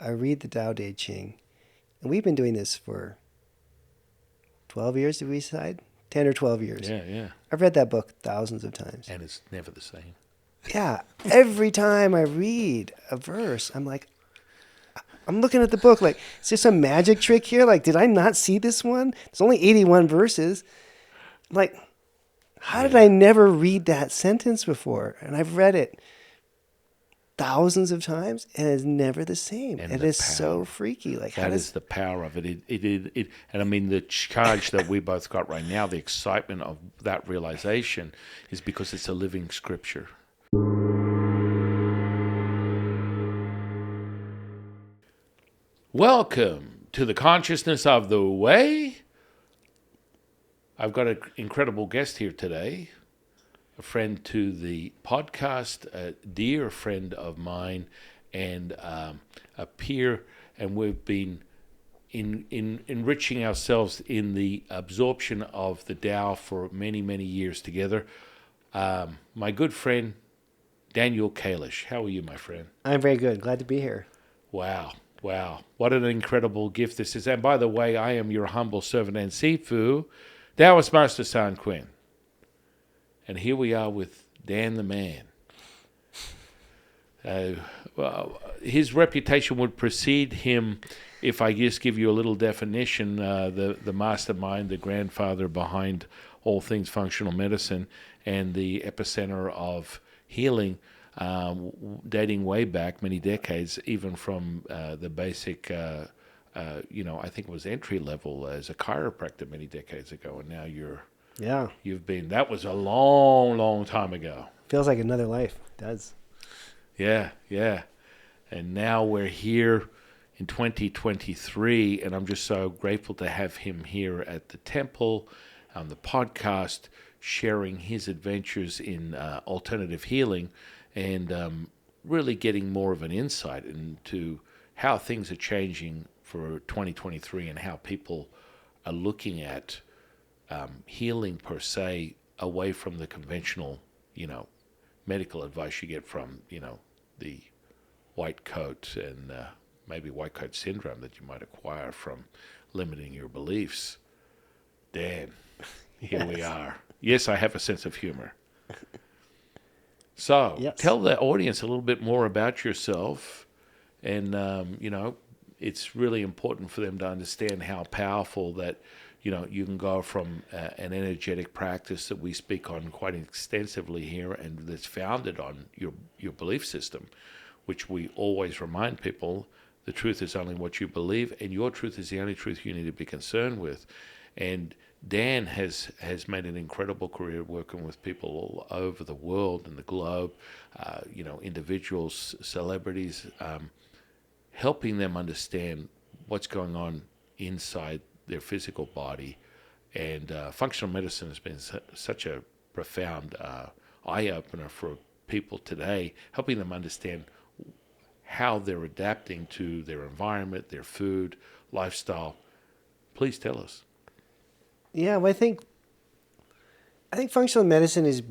I read the Tao Te Ching, and we've been doing this for 12 years, did we decide? 10 or 12 years. Yeah. I've read that book thousands of times. And it's never the same. Yeah. Every time I read a verse, I'm like, I'm looking at the book like, is there some magic trick here? Like, did I not see this one? There's only 81 verses. I'm like, how did I never read that sentence before? And I've read it thousands of times, and it's never the same. And it is so freaky. Like, that is the power of it. And I mean, the charge that we both got right now, the excitement of that realization, is because it's a living scripture. Welcome to the Consciousness of the Way. I've got an incredible guest here today, a friend to the podcast, a dear friend of mine, and a peer, and we've been enriching ourselves in the absorption of the Tao for many, many years together. My good friend, Daniel Kalish. How are you, my friend? I'm very good. Glad to be here. Wow. What an incredible gift this is. And by the way, I am your humble servant and Sifu, Taoist Master San Qing. And here we are with Dan the Man. Well, his reputation would precede him if I just give you a little definition. The mastermind, the grandfather behind all things functional medicine and the epicenter of healing, dating way back many decades, even from the basic, I think it was entry level as a chiropractor many decades ago, and now you've been. That was a long, long time ago. Feels like another life. It does. Yeah. And now we're here in 2023, and I'm just so grateful to have him here at the temple, on the podcast, sharing his adventures in alternative healing, and really getting more of an insight into how things are changing for 2023 and how people are looking at healing per se away from the conventional, medical advice you get from, the white coat and maybe white coat syndrome that you might acquire from limiting your beliefs. Dan, here we are. Yes, I have a sense of humor. So, Tell the audience a little bit more about yourself. And, it's really important for them to understand how powerful that, you can go from an energetic practice that we speak on quite extensively here and that's founded on your belief system, which we always remind people the truth is only what you believe, and your truth is the only truth you need to be concerned with. And Dan has made an incredible career working with people all over the world and the globe, individuals, celebrities, helping them understand what's going on inside their physical body. And functional medicine has been such a profound eye-opener for people today, helping them understand how they're adapting to their environment, their food, lifestyle. Please tell us. Yeah, well, I think functional medicine is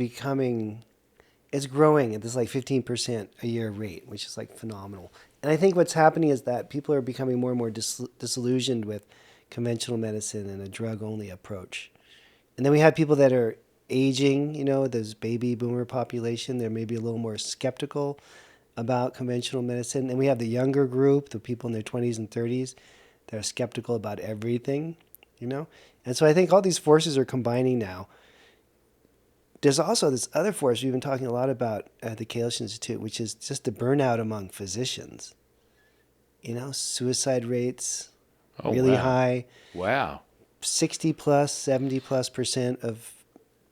growing at this like 15% a year rate, which is like phenomenal. And I think what's happening is that people are becoming more and more disillusioned with conventional medicine and a drug-only approach. And then we have people that are aging, this baby boomer population. They're maybe a little more skeptical about conventional medicine. And we have the younger group, the people in their 20s and 30s, that are skeptical about everything, And so I think all these forces are combining now. There's also this other force we've been talking a lot about at the Kalish Institute, which is just the burnout among physicians. Suicide rates really high. Wow. 60 plus, 70 plus % of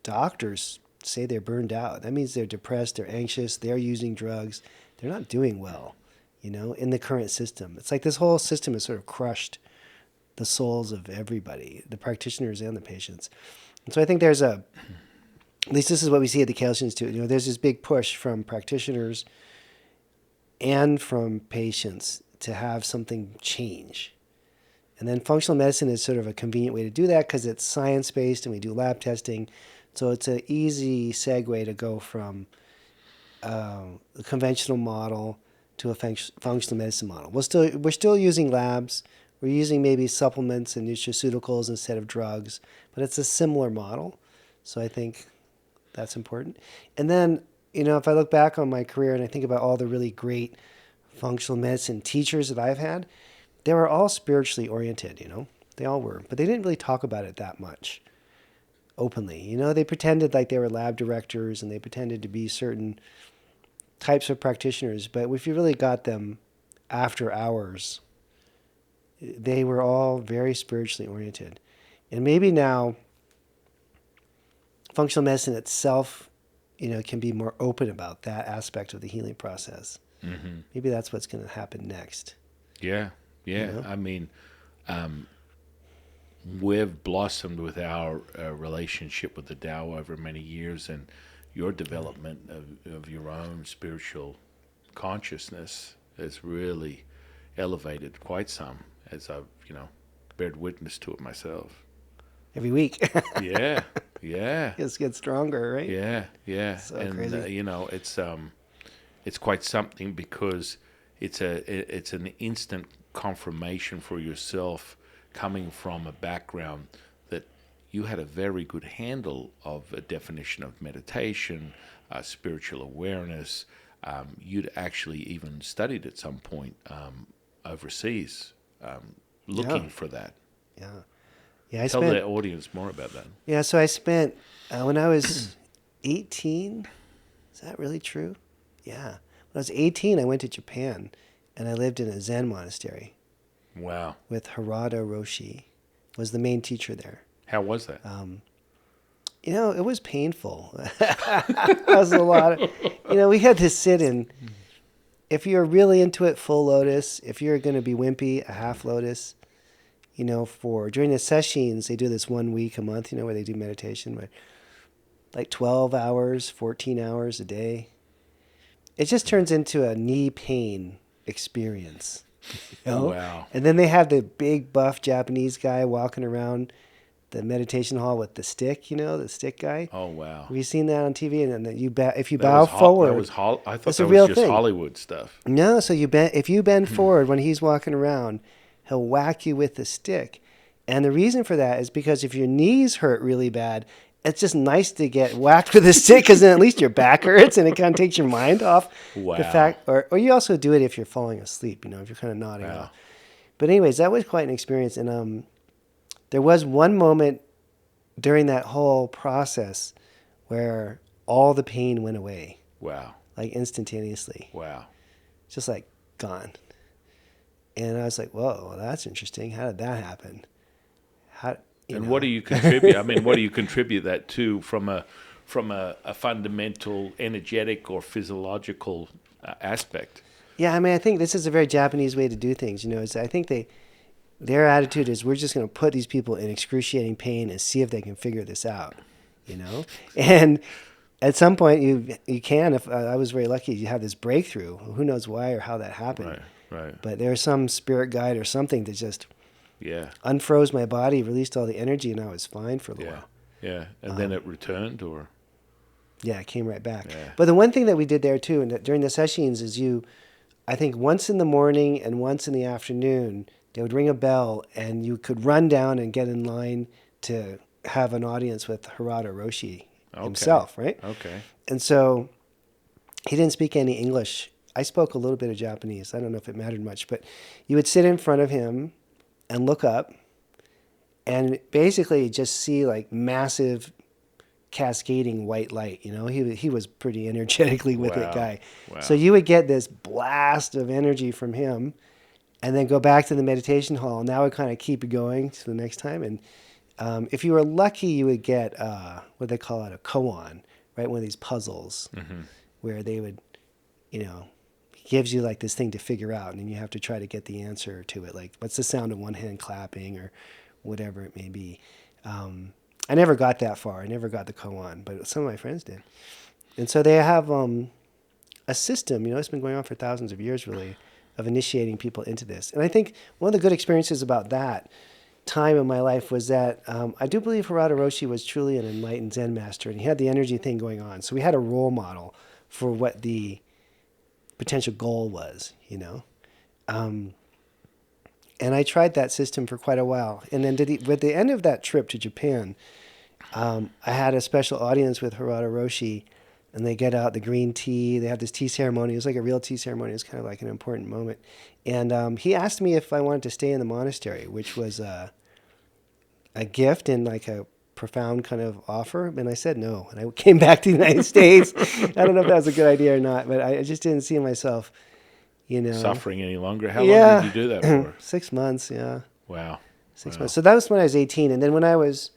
doctors say they're burned out. That means they're depressed, they're anxious, they're using drugs. They're not doing well, in the current system. It's like this whole system has sort of crushed the souls of everybody, the practitioners and the patients. And so I think there's at least this is what we see at the Kalish Institute, there's this big push from practitioners and from patients to have something change. And then functional medicine is sort of a convenient way to do that because it's science-based and we do lab testing. So it's an easy segue to go from the conventional model to a functional medicine model. We're still using labs. We're using maybe supplements and nutraceuticals instead of drugs, but it's a similar model. So I think that's important. And then, if I look back on my career and I think about all the really great functional medicine teachers that I've had, they were all spiritually oriented, They all were, but they didn't really talk about it that much openly. They pretended like they were lab directors and they pretended to be certain types of practitioners, but if you really got them after hours, they were all very spiritually oriented. And maybe now functional medicine itself, can be more open about that aspect of the healing process. Mm-hmm. Maybe that's what's going to happen next. Yeah. I mean, we've blossomed with our relationship with the Tao over many years, and your development of your own spiritual consciousness has really elevated quite some, as I've, bared witness to it myself. Every week. Yeah. It gets stronger, right? Yeah. So and crazy. It's quite something, because it's an instant confirmation for yourself, coming from a background that you had a very good handle of a definition of meditation, spiritual awareness. You'd actually even studied at some point overseas, looking for that. Yeah. Tell the audience more about that. Yeah, so I spent, when I was 18, is that really true? Yeah. When I was 18, I went to Japan, and I lived in a Zen monastery. Wow. With Harada Roshi, was the main teacher there. How was that? It was painful. It was a lot of, we had to sit in, if you're really into it, full lotus. If you're going to be wimpy, a half lotus. During the sessions, they do this 1 week a month, where they do meditation, but like 12 hours, 14 hours a day. It just turns into a knee pain experience. Wow. And then they have the big buff Japanese guy walking around the meditation hall with the stick, the stick guy. Oh, wow. Have you seen that on TV? And then if you bow forward, I thought that was just thing. Hollywood stuff. No, so if you bend forward when he's walking around, he'll whack you with the stick. And the reason for that is because if your knees hurt really bad, it's just nice to get whacked with a stick, because then at least your back hurts and it kind of takes your mind off the fact. Or you also do it if you're falling asleep, if you're kind of nodding off. But anyways, that was quite an experience. And there was one moment during that whole process where all the pain went away. Wow. Like instantaneously. Wow. Just like gone. And I was like, whoa, that's interesting. How did that happen? What do you contribute? I mean, what do you contribute that to from a fundamental energetic or physiological aspect? Yeah, I mean, I think this is a very Japanese way to do things. I think their attitude is, we're just going to put these people in excruciating pain and see if they can figure this out. And at some point you can. If I was very lucky, you have this breakthrough. Who knows why or how that happened? Right. But there's some spirit guide or something that just unfroze my body, released all the energy, and I was fine for a little while. Yeah, and then it returned, or? Yeah, it came right back. Yeah. But the one thing that we did there too, and during the sessions, is I think once in the morning and once in the afternoon, they would ring a bell, and you could run down and get in line to have an audience with Harada Roshi himself, right? Okay. And so he didn't speak any English. I spoke a little bit of Japanese. I don't know if it mattered much, but you would sit in front of him and look up and basically just see like massive cascading white light. He was pretty energetically with it guy. Wow. So you would get this blast of energy from him and then go back to the meditation hall. And that would kind of keep you going to the next time. And if you were lucky, you would get what they call it, a koan, right? One of these puzzles where they would, gives you like this thing to figure out, and then you have to try to get the answer to it. Like, what's the sound of one hand clapping or whatever it may be. I never got that far. I never got the koan, but some of my friends did. And so they have a system, it's been going on for thousands of years, really, of initiating people into this. And I think one of the good experiences about that time in my life was that I do believe Harada Roshi was truly an enlightened Zen master, and he had the energy thing going on. So we had a role model for what the potential goal was, you know. And I tried that system for quite a while. And then at the end of that trip to Japan, I had a special audience with Harada Roshi, and they get out the green tea. They have this tea ceremony. It was like a real tea ceremony. It was kind of like an important moment. And he asked me if I wanted to stay in the monastery, which was a gift and like a profound kind of offer. And I said no. And I came back to the United States. I don't know if that was a good idea or not, but I just didn't see myself, you know. Suffering any longer? How long did you do that for? 6 months, yeah. Wow. 6 months. So that was when I was 18. And then when I was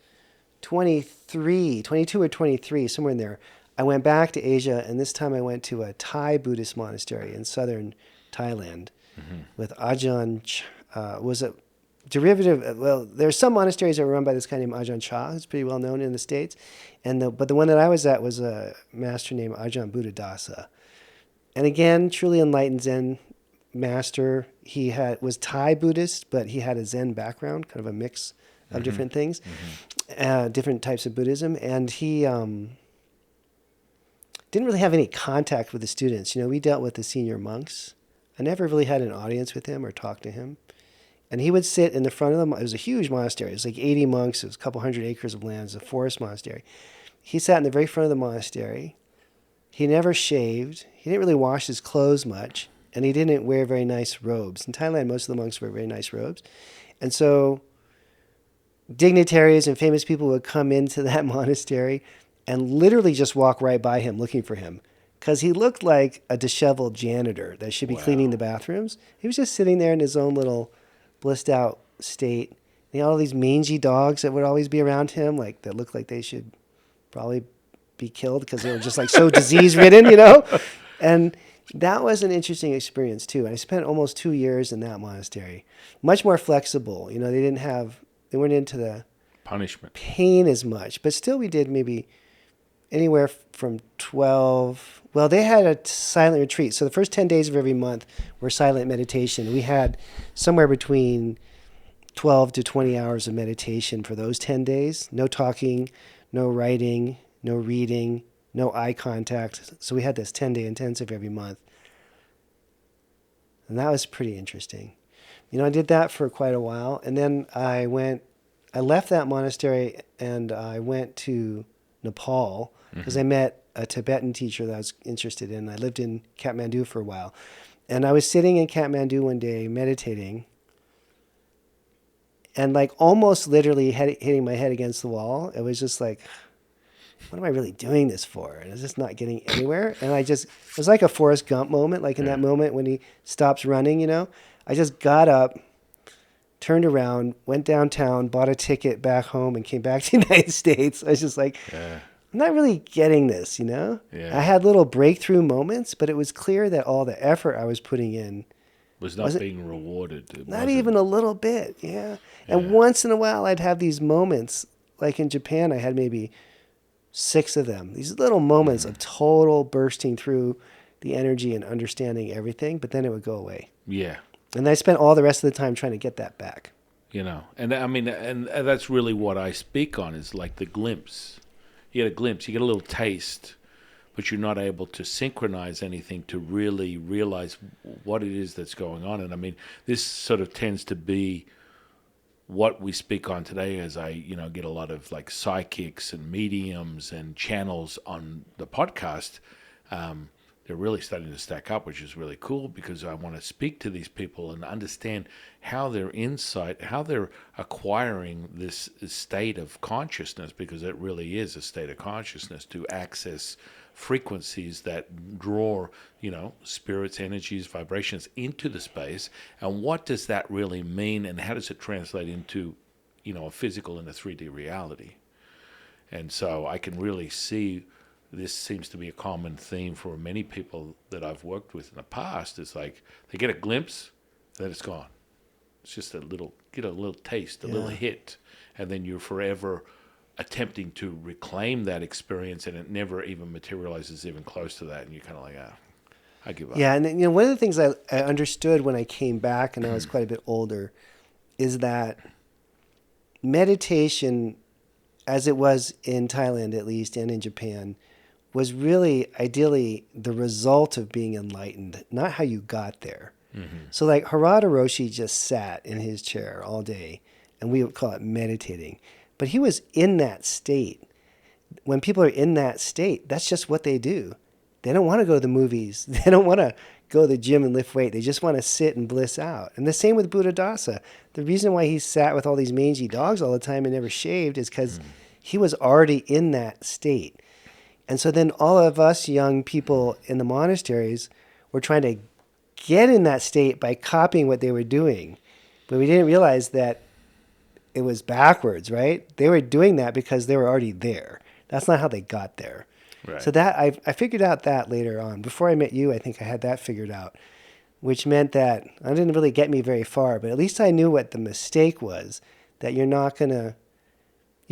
22 or 23, somewhere in there, I went back to Asia, and this time I went to a Thai Buddhist monastery in southern Thailand with Ajahn. Was a derivative. Well, there's some monasteries that were run by this guy named Ajahn Chah, who's pretty well known in the States, but the one that I was at was a master named Ajahn Buddhadasa, and again, truly enlightened Zen master. He was Thai Buddhist, but he had a Zen background, kind of a mix of different things, different types of Buddhism, and he didn't really have any contact with the students. You know, we dealt with the senior monks. I never really had an audience with him or talked to him. And he would sit in the front of them. It was a huge monastery. It was like 80 monks. It was a couple hundred acres of land. It was a forest monastery. He sat in the very front of the monastery. He never shaved. He didn't really wash his clothes much. And he didn't wear very nice robes. In Thailand, most of the monks wear very nice robes. And so dignitaries and famous people would come into that monastery and literally just walk right by him looking for him, because he looked like a disheveled janitor that should be cleaning the bathrooms. He was just sitting there in his own little blissed out state. He had all these mangy dogs that would always be around him, like that looked like they should probably be killed because they were just like so disease ridden, you know? And that was an interesting experience too. I spent almost 2 years in that monastery. Much more flexible. You know, they weren't into the punishment pain as much, but still we did maybe anywhere from 12. Well, they had a silent retreat. So the first 10 days of every month were silent meditation. We had somewhere between 12 to 20 hours of meditation for those 10 days. No talking, no writing, no reading, no eye contact. So we had this 10-day intensive every month. And that was pretty interesting. You know, I did that for quite a while. And then I left that monastery and I went to Nepal because I met a Tibetan teacher that I was interested in. I lived in Kathmandu for a while. And I was sitting in Kathmandu one day meditating and like almost literally hitting my head against the wall. It was just like, what am I really doing this for? And it's just not getting anywhere. And it was like a Forrest Gump moment, like in that moment when he stops running, you know. I just got up, turned around, went downtown, bought a ticket back home, and came back to the United States. I was just like, I'm not really getting this, you know? Yeah. I had little breakthrough moments, but it was clear that all the effort I was putting in wasn't being rewarded. Not even a little bit, yeah. And once in a while, I'd have these moments. Like in Japan, I had maybe 6 of them. These little moments of total bursting through the energy and understanding everything, but then it would go away. Yeah. And I spent all the rest of the time trying to get that back. You know, and I mean, and that's really what I speak on is like the glimpse. You get a glimpse, you get a little taste, but you're not able to synchronize anything to really realize what it is that's going on. And I mean, this sort of tends to be what we speak on today as I, get a lot of like psychics and mediums and channels on the podcast. They're really starting to stack up, which is really cool because I want to speak to these people and understand how their insight, how they're acquiring this state of consciousness, because it really is a state of consciousness to access frequencies that draw, spirits, energies, vibrations into the space. And what does that really mean, and how does it translate into, a physical and a 3D reality? And so I can really see this seems to be a common theme for many people that I've worked with in the past. It's like they get a glimpse, then it's gone. It's just get a little taste, a little hit, and then you're forever attempting to reclaim that experience, and it never even materializes even close to that, and you're kind of like, I give up. Yeah, and one of the things I understood when I came back, and I was quite a bit older, is that meditation, as it was in Thailand at least, and in Japan, was really ideally the result of being enlightened, not how you got there. So like Harada Roshi just sat in his chair all day, and we would call it meditating. But he was in that state. When people are in that state, that's just what they do. They don't want to go to the movies. They don't want to go to the gym and lift weight. They just want to sit and bliss out. And the same with Buddhadasa. The reason why he sat with all these mangy dogs all the time and never shaved is because he was already in that state. And so then all of us young people in the monasteries were trying to get in that state by copying what they were doing. But we didn't realize that it was backwards, right? They were doing that because they were already there. That's not how they got there. Right. So that I figured out that later on. Before I met you, I think I had that figured out, which meant that it didn't really get me very far, but at least I knew what the mistake was, that you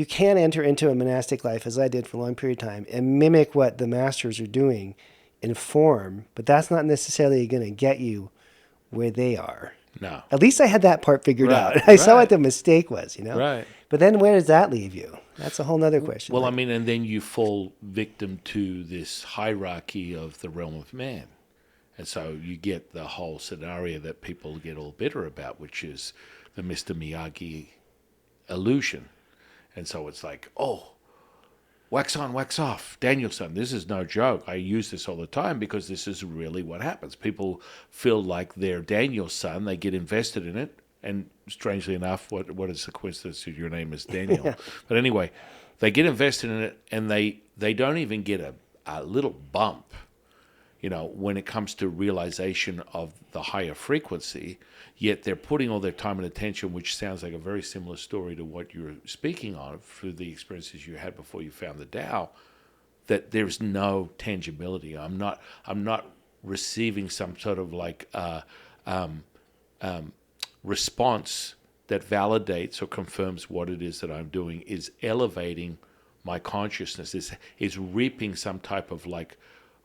can't enter into a monastic life, as I did for a long period of time, and mimic what the masters are doing in form, but that's not necessarily going to get you where they are. No. At least I had that part figured out. I Right. saw what the mistake was, Right. But then where does that leave you? That's a whole nother question. Well, I mean, and then you fall victim to this hierarchy of the realm of man. And so you get the whole scenario that people get all bitter about, which is the Mr. Miyagi illusion. And so it's like, oh, wax on, wax off. Danielson, this is no joke. I use this all the time because this is really what happens. People feel like they're Daniel's son. They get invested in it. And strangely enough, what is the coincidence that your name is Daniel? Yeah. But anyway, they get invested in it, and they don't even get a little bump, when it comes to realization of the higher frequency, yet they're putting all their time and attention, which sounds like a very similar story to what you're speaking of through the experiences you had before you found the Tao, that there's no tangibility. I'm not receiving some sort of like response that validates or confirms what it is that I'm doing, is elevating my consciousness, is reaping some type of like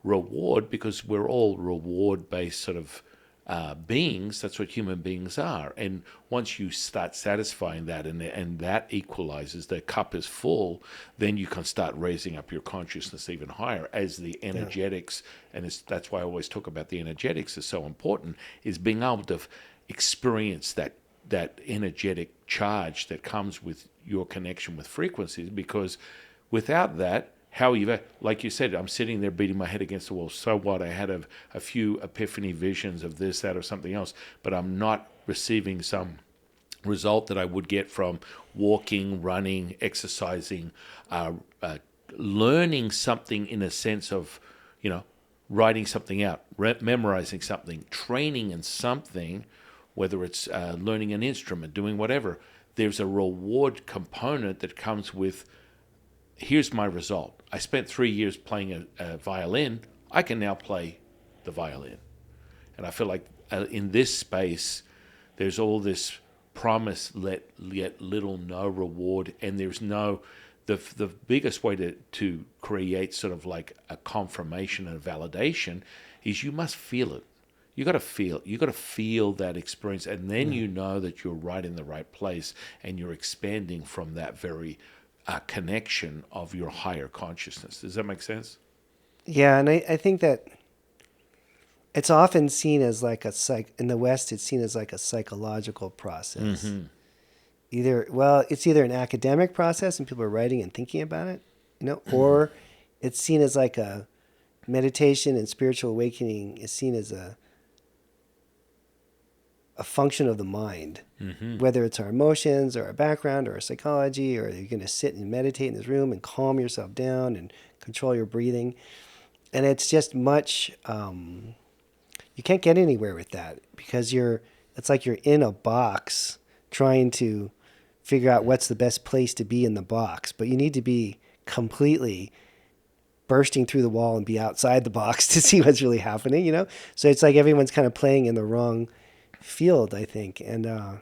reward, because we're all reward-based sort of beings. That's what human beings are. And once you start satisfying that and that equalizes, the cup is full, then you can start raising up your consciousness even higher as the energetics, and that's why I always talk about the energetics is so important, is being able to experience that energetic charge that comes with your connection with frequencies, because without that, how you, like you said, I'm sitting there beating my head against the wall. So what? I had a few epiphany visions of this, that, or something else, but I'm not receiving some result that I would get from walking, running, exercising, learning something in a sense of, writing something out, memorizing something, training in something, whether it's learning an instrument, doing whatever. There's a reward component that comes with, here's my result. I spent 3 years playing a violin. I can now play the violin. And I feel like in this space, there's all this promise, yet little no reward. And there's no, the biggest way to create sort of like a confirmation and a validation is you must feel it. You got to feel that experience. And then you know that you're right in the right place and you're expanding from that very connection of your higher consciousness. Does that make sense? Yeah, and I think that it's often seen as like in the West, it's seen as like a psychological process. Mm-hmm. It's either an academic process and people are writing and thinking about it, or it's seen as like a meditation, and spiritual awakening is seen as a function of the mind, whether it's our emotions or our background or our psychology, or you're going to sit and meditate in this room and calm yourself down and control your breathing. And it's just much, you can't get anywhere with that because it's like you're in a box trying to figure out what's the best place to be in the box, but you need to be completely bursting through the wall and be outside the box to see what's really happening, So it's like everyone's kind of playing in the wrong field, I think. And I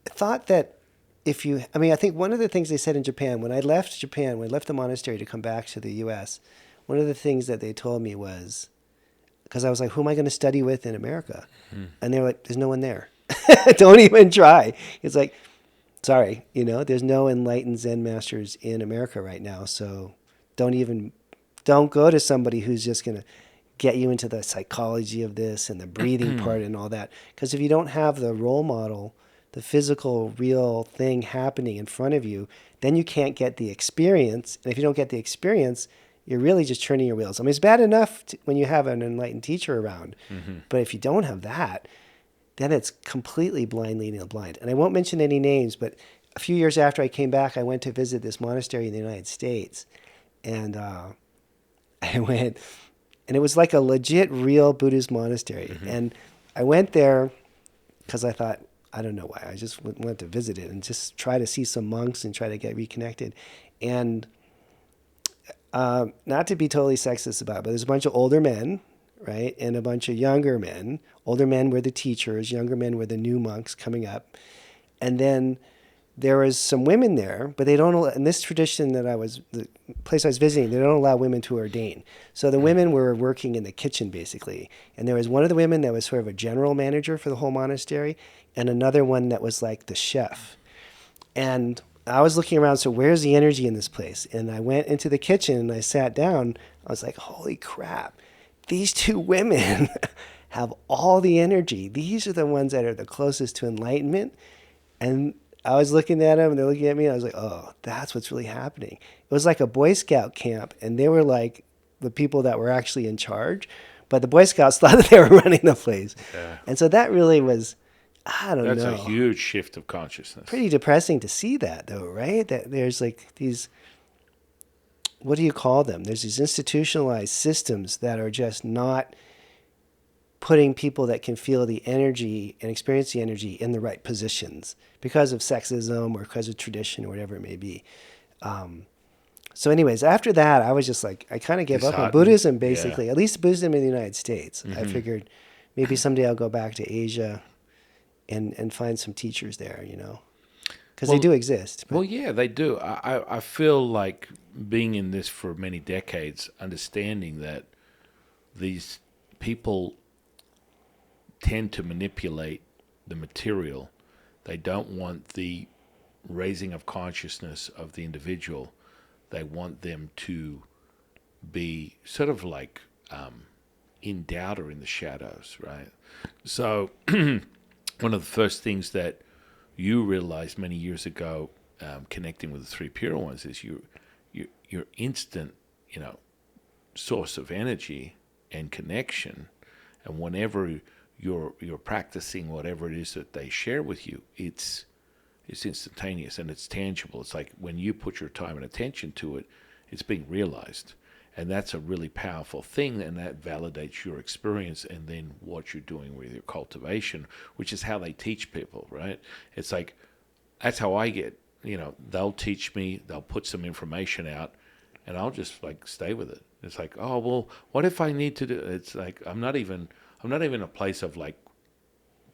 thought that I think one of the things they said in Japan, when I left the monastery to come back to the U.S., one of the things that they told me was, because I was like, who am I going to study with in America? And they were like, there's no one there. Don't even try. It's like, sorry, there's no enlightened Zen masters in America right now, so don't go to somebody who's just going to get you into the psychology of this and the breathing part and all that. Because if you don't have the role model, the physical, real thing happening in front of you, then you can't get the experience. And if you don't get the experience, you're really just turning your wheels. I mean, it's bad enough when you have an enlightened teacher around. But if you don't have that, then it's completely blind leading the blind. And I won't mention any names, but a few years after I came back, I went to visit this monastery in the United States. And I went, and it was like a legit, real Buddhist monastery. And I went there because I thought, I don't know why, I just went to visit it and just try to see some monks and try to get reconnected. And not to be totally sexist about it, but there's a bunch of older men, right? And a bunch of younger men. Older men were the teachers, younger men were the new monks coming up. And then there was some women there, but they don't allow, in this tradition the place I was visiting, they don't allow women to ordain. So the women were working in the kitchen basically. And there was one of the women that was sort of a general manager for the whole monastery, and another one that was like the chef. And I was looking around, so where's the energy in this place? And I went into the kitchen and I sat down. I was like, holy crap, these two women have all the energy. These are the ones that are the closest to enlightenment. And I was looking at them and they're looking at me and I was like, oh, that's what's really happening. It was like a Boy Scout camp, and they were like the people that were actually in charge, but the Boy Scouts thought that they were running the place. Yeah. And so that really was, I don't know. That's a huge shift of consciousness. Pretty depressing to see that though, right? That there's like these, what do you call them? There's these institutionalized systems that are just not putting people that can feel the energy and experience the energy in the right positions because of sexism or because of tradition or whatever it may be. So anyways, after that, I was just like, I kind of gave up on Buddhism basically, at least Buddhism in the United States. I figured maybe someday I'll go back to Asia and find some teachers there, you know, because they do exist. Well, yeah, they do. I feel like being in this for many decades, understanding that these people tend to manipulate the material. They don't want the raising of consciousness of the individual. They want them to be sort of like in doubt or in the shadows, right? So one of the first things that you realized many years ago, connecting with the three pure ones, is your instant, source of energy and connection, and whenever you're practicing whatever it is that they share with you, it's instantaneous and it's tangible. It's like when you put your time and attention to it, it's being realized. And that's a really powerful thing, and that validates your experience and then what you're doing with your cultivation, which is how they teach people, right? It's like, that's how I get, they'll teach me, they'll put some information out, and I'll just like stay with it. It's like, oh, well, what if I need to do, it's like, I'm not even in a place of like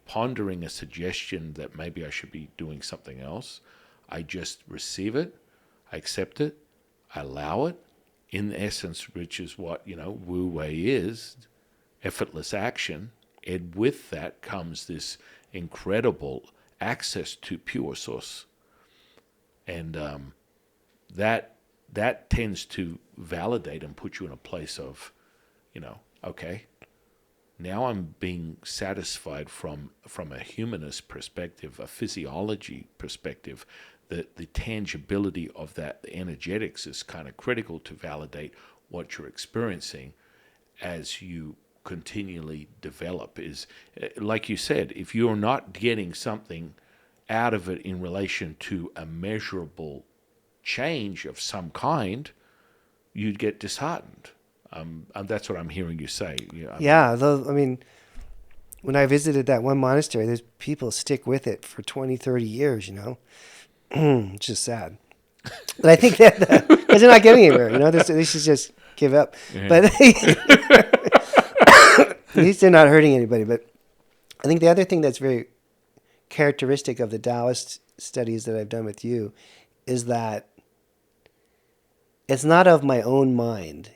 pondering a suggestion that maybe I should be doing something else. I just receive it, I accept it, I allow it, in essence, which is what, Wu Wei is, effortless action. And with that comes this incredible access to pure source. And that tends to validate and put you in a place of, okay, now I'm being satisfied from a humanist perspective, a physiology perspective. The tangibility of that, the energetics, is kind of critical to validate what you're experiencing as you continually develop. Is like you said, if you're not getting something out of it in relation to a measurable change of some kind, you'd get disheartened. And that's what I'm hearing you say. When I visited that one monastery, there's people stick with it for 20, 30 years, It's just sad. But I think that because they're not getting anywhere, they should just give up. Yeah. But at least they're not hurting anybody. But I think the other thing that's very characteristic of the Taoist studies that I've done with you is that it's not of my own mind,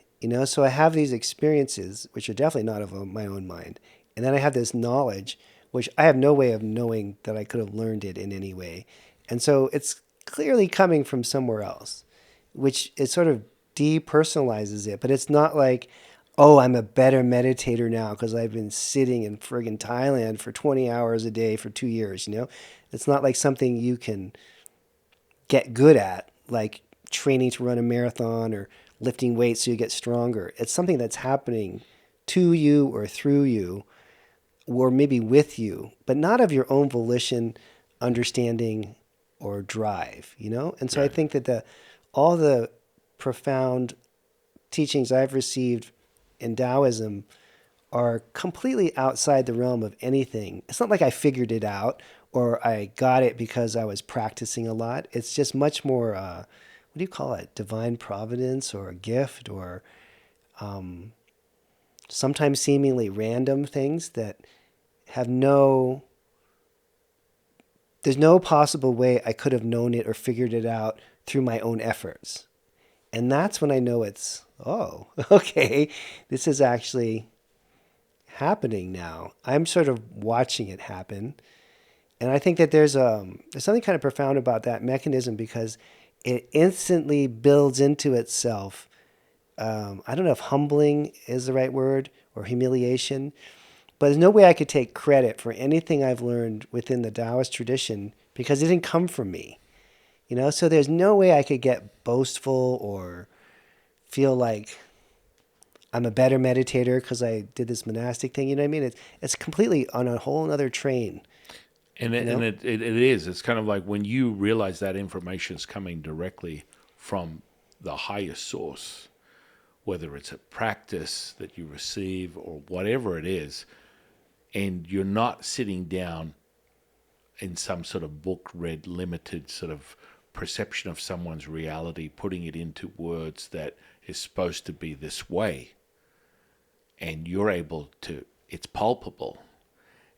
So I have these experiences, which are definitely not of my own mind. And then I have this knowledge, which I have no way of knowing that I could have learned it in any way. And so it's clearly coming from somewhere else, which is sort of depersonalizes it. But it's not like, oh, I'm a better meditator now because I've been sitting in friggin' Thailand for 20 hours a day for 2 years, you know? It's not like something you can get good at, like training to run a marathon or lifting weights so you get stronger. It's something that's happening to you or through you or maybe with you, but not of your own volition, understanding, or drive, you know? And so I Right. think that all the profound teachings I've received in Taoism are completely outside the realm of anything. It's not like I figured it out or I got it because I was practicing a lot. It's just much more, what do you call it? Divine providence or a gift or sometimes seemingly random things that have there's no possible way I could have known it or figured it out through my own efforts. And that's when I know it's, oh, okay, this is actually happening now. I'm sort of watching it happen. And I think that there's something kind of profound about that mechanism because it instantly builds into itself. I don't know if humbling is the right word or humiliation, but there's no way I could take credit for anything I've learned within the Taoist tradition because it didn't come from me. You know, so there's no way I could get boastful or feel like I'm a better meditator because I did this monastic thing. You know what I mean? It's completely on a whole other train. And You know? it is. It's kind of like when you realize that information is coming directly from the highest source, whether it's a practice that you receive or whatever it is, and you're not sitting down in some sort of book read, limited sort of perception of someone's reality, putting it into words that is supposed to be this way, and you're able to, it's palpable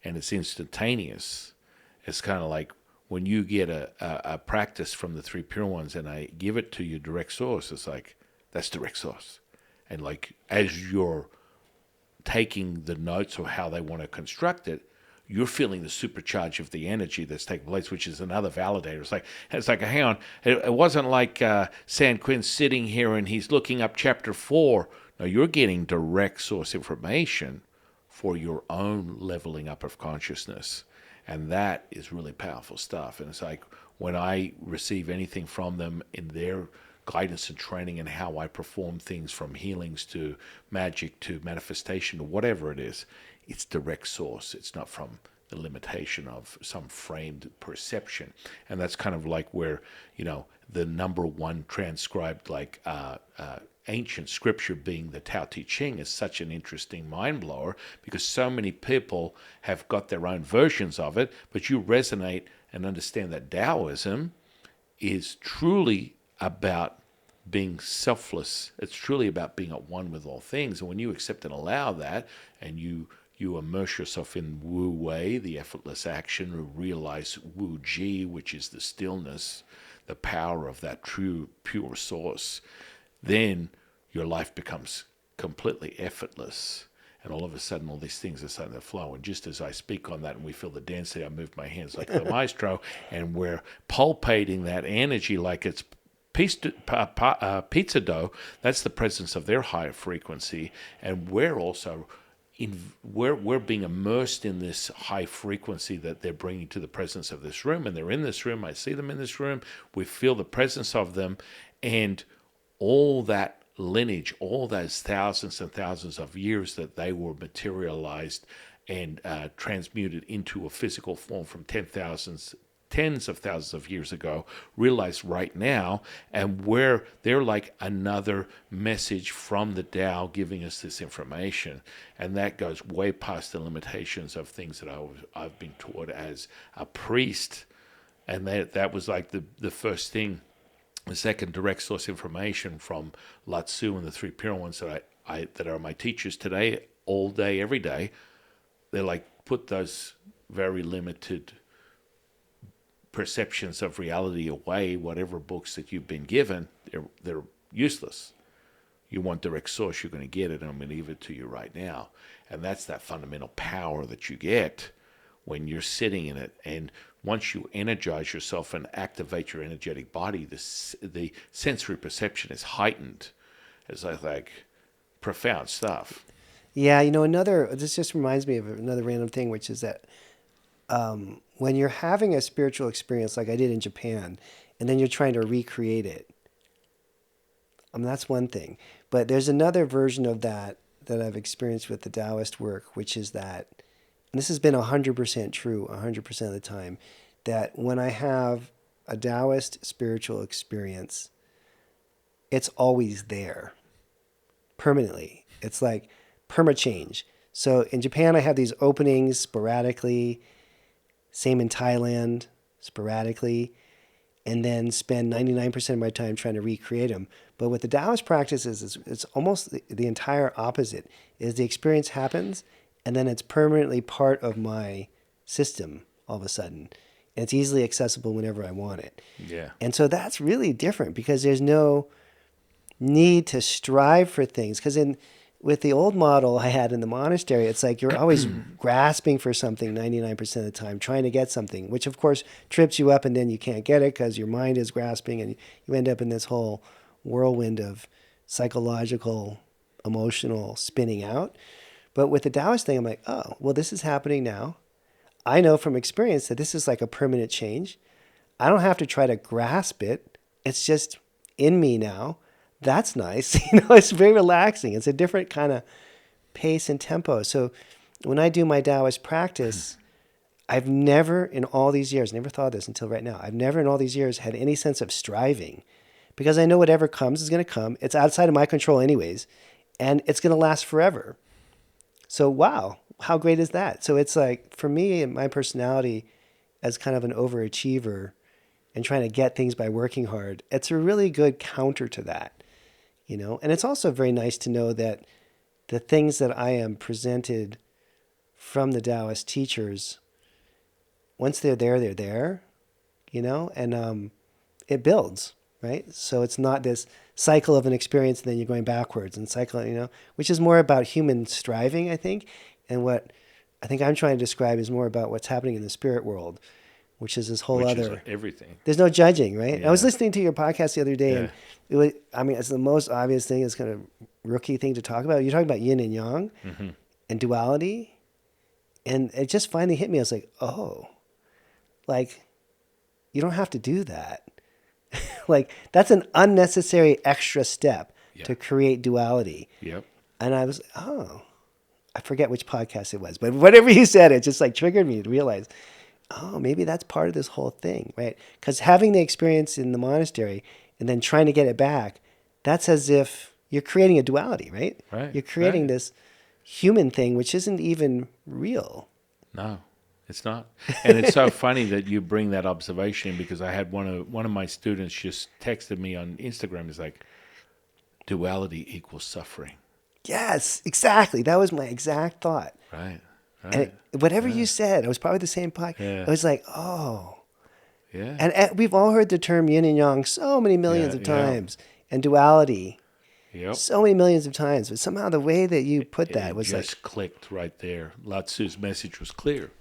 and it's instantaneous. It's kind of like when you get a practice from the three pure ones and I give it to you direct source, it's like, that's direct source. And like, as you're taking the notes or how they want to construct it, you're feeling the supercharge of the energy that's taking place, which is another validator. It's like, hang on, it wasn't like San Qing sitting here and he's looking up chapter 4. No, you're getting direct source information for your own leveling up of consciousness. And that is really powerful stuff. And it's like when I receive anything from them in their guidance and training and how I perform things from healings to magic to manifestation or whatever it is, it's direct source. It's not from the limitation of some framed perception. And that's kind of like where, you know, the number one transcribed like ancient scripture being the Tao Te Ching is such an interesting mind blower because so many people have got their own versions of it, but you resonate and understand that Taoism is truly about being selfless. It's truly about being at one with all things. And when you accept and allow that, and you immerse yourself in Wu Wei, the effortless action, or realize Wu Ji, which is the stillness, the power of that true, pure source, then your life becomes completely effortless. And all of a sudden, all these things are starting to flow. And just as I speak on that and we feel the density, I move my hands like the maestro, and we're pulpating that energy like it's pizza dough. That's the presence of their higher frequency. And we're also we're being immersed in this high frequency that they're bringing to the presence of this room. And they're in this room. I see them in this room. We feel the presence of them. And all that lineage, all those thousands and thousands of years that they were materialized and transmuted into a physical form from tens of thousands of years ago, realized right now, and where they're like another message from the Tao giving us this information. And that goes way past the limitations of things that I've been taught as a priest. And that was like the first thing. The second, direct source information from Lao Tzu and the three pure ones that are my teachers today, all day, every day. They're like, put those very limited perceptions of reality away. Whatever books that you've been given, they're useless. You want direct source, you're going to get it, and I'm going to give it to you right now. And that's that fundamental power that you get when you're sitting in it. And once you energize yourself and activate your energetic body, the sensory perception is heightened. It's like profound stuff. Yeah, this just reminds me of another random thing, which is that when you're having a spiritual experience like I did in Japan, and then you're trying to recreate it, that's one thing. But there's another version of that I've experienced with the Taoist work, which is that, and this has been 100% true 100% of the time, that when I have a Taoist spiritual experience, it's always there permanently. It's like perma-change. So in Japan, I have these openings sporadically, same in Thailand, sporadically, and then spend 99% of my time trying to recreate them. But with the Taoist practices, it's almost the entire opposite. Is the experience happens, and then it's permanently part of my system all of a sudden. And it's easily accessible whenever I want it. Yeah. And so that's really different because there's no need to strive for things. Because with the old model I had in the monastery, it's like you're always grasping for something 99% of the time, trying to get something, which of course trips you up, and then you can't get it because your mind is grasping, and you end up in this whole whirlwind of psychological, emotional spinning out. But with the Taoist thing, I'm like, oh, well, this is happening now. I know from experience that this is like a permanent change. I don't have to try to grasp it. It's just in me now. That's nice. It's very relaxing. It's a different kind of pace and tempo. So when I do my Taoist practice, I've never in all these years, never thought of this until right now, I've never in all these years had any sense of striving, because I know whatever comes is going to come. It's outside of my control anyways, and it's going to last forever. So wow, how great is that? So it's like, for me and my personality as kind of an overachiever and trying to get things by working hard, it's a really good counter to that. And it's also very nice to know that the things that I am presented from the Taoist teachers, once they're there, and it builds, right? So it's not this cycle of an experience and then you're going backwards and cycle, which is more about human striving, I think. And what I think I'm trying to describe is more about what's happening in the spirit world, which is this whole Which other... is everything. There's no judging, right? Yeah. I was listening to your podcast the other day, and it's the most obvious thing, it's kind of rookie thing to talk about. You're talking about yin and yang and duality, and it just finally hit me. I was like, oh, like, you don't have to do that. Like, that's an unnecessary extra step to create duality. Yep. And I was, I forget which podcast it was, but whatever you said, it just like triggered me to realize, oh, maybe that's part of this whole thing, right? Because having the experience in the monastery and then trying to get it back, that's as if you're creating a duality, right? Right. You're creating this human thing which isn't even real. No, it's not. And it's so funny that you bring that observation, because I had one of my students just texted me on Instagram. It's like, duality equals suffering. Yes, exactly. That was my exact thought. Right. And whatever you said, it was probably the same podcast. Yeah. It was like, oh. Yeah. And we've all heard the term yin and yang so many millions of times, and duality so many millions of times. But somehow the way that you put that was just like... clicked right there. Lao Tzu's message was clear.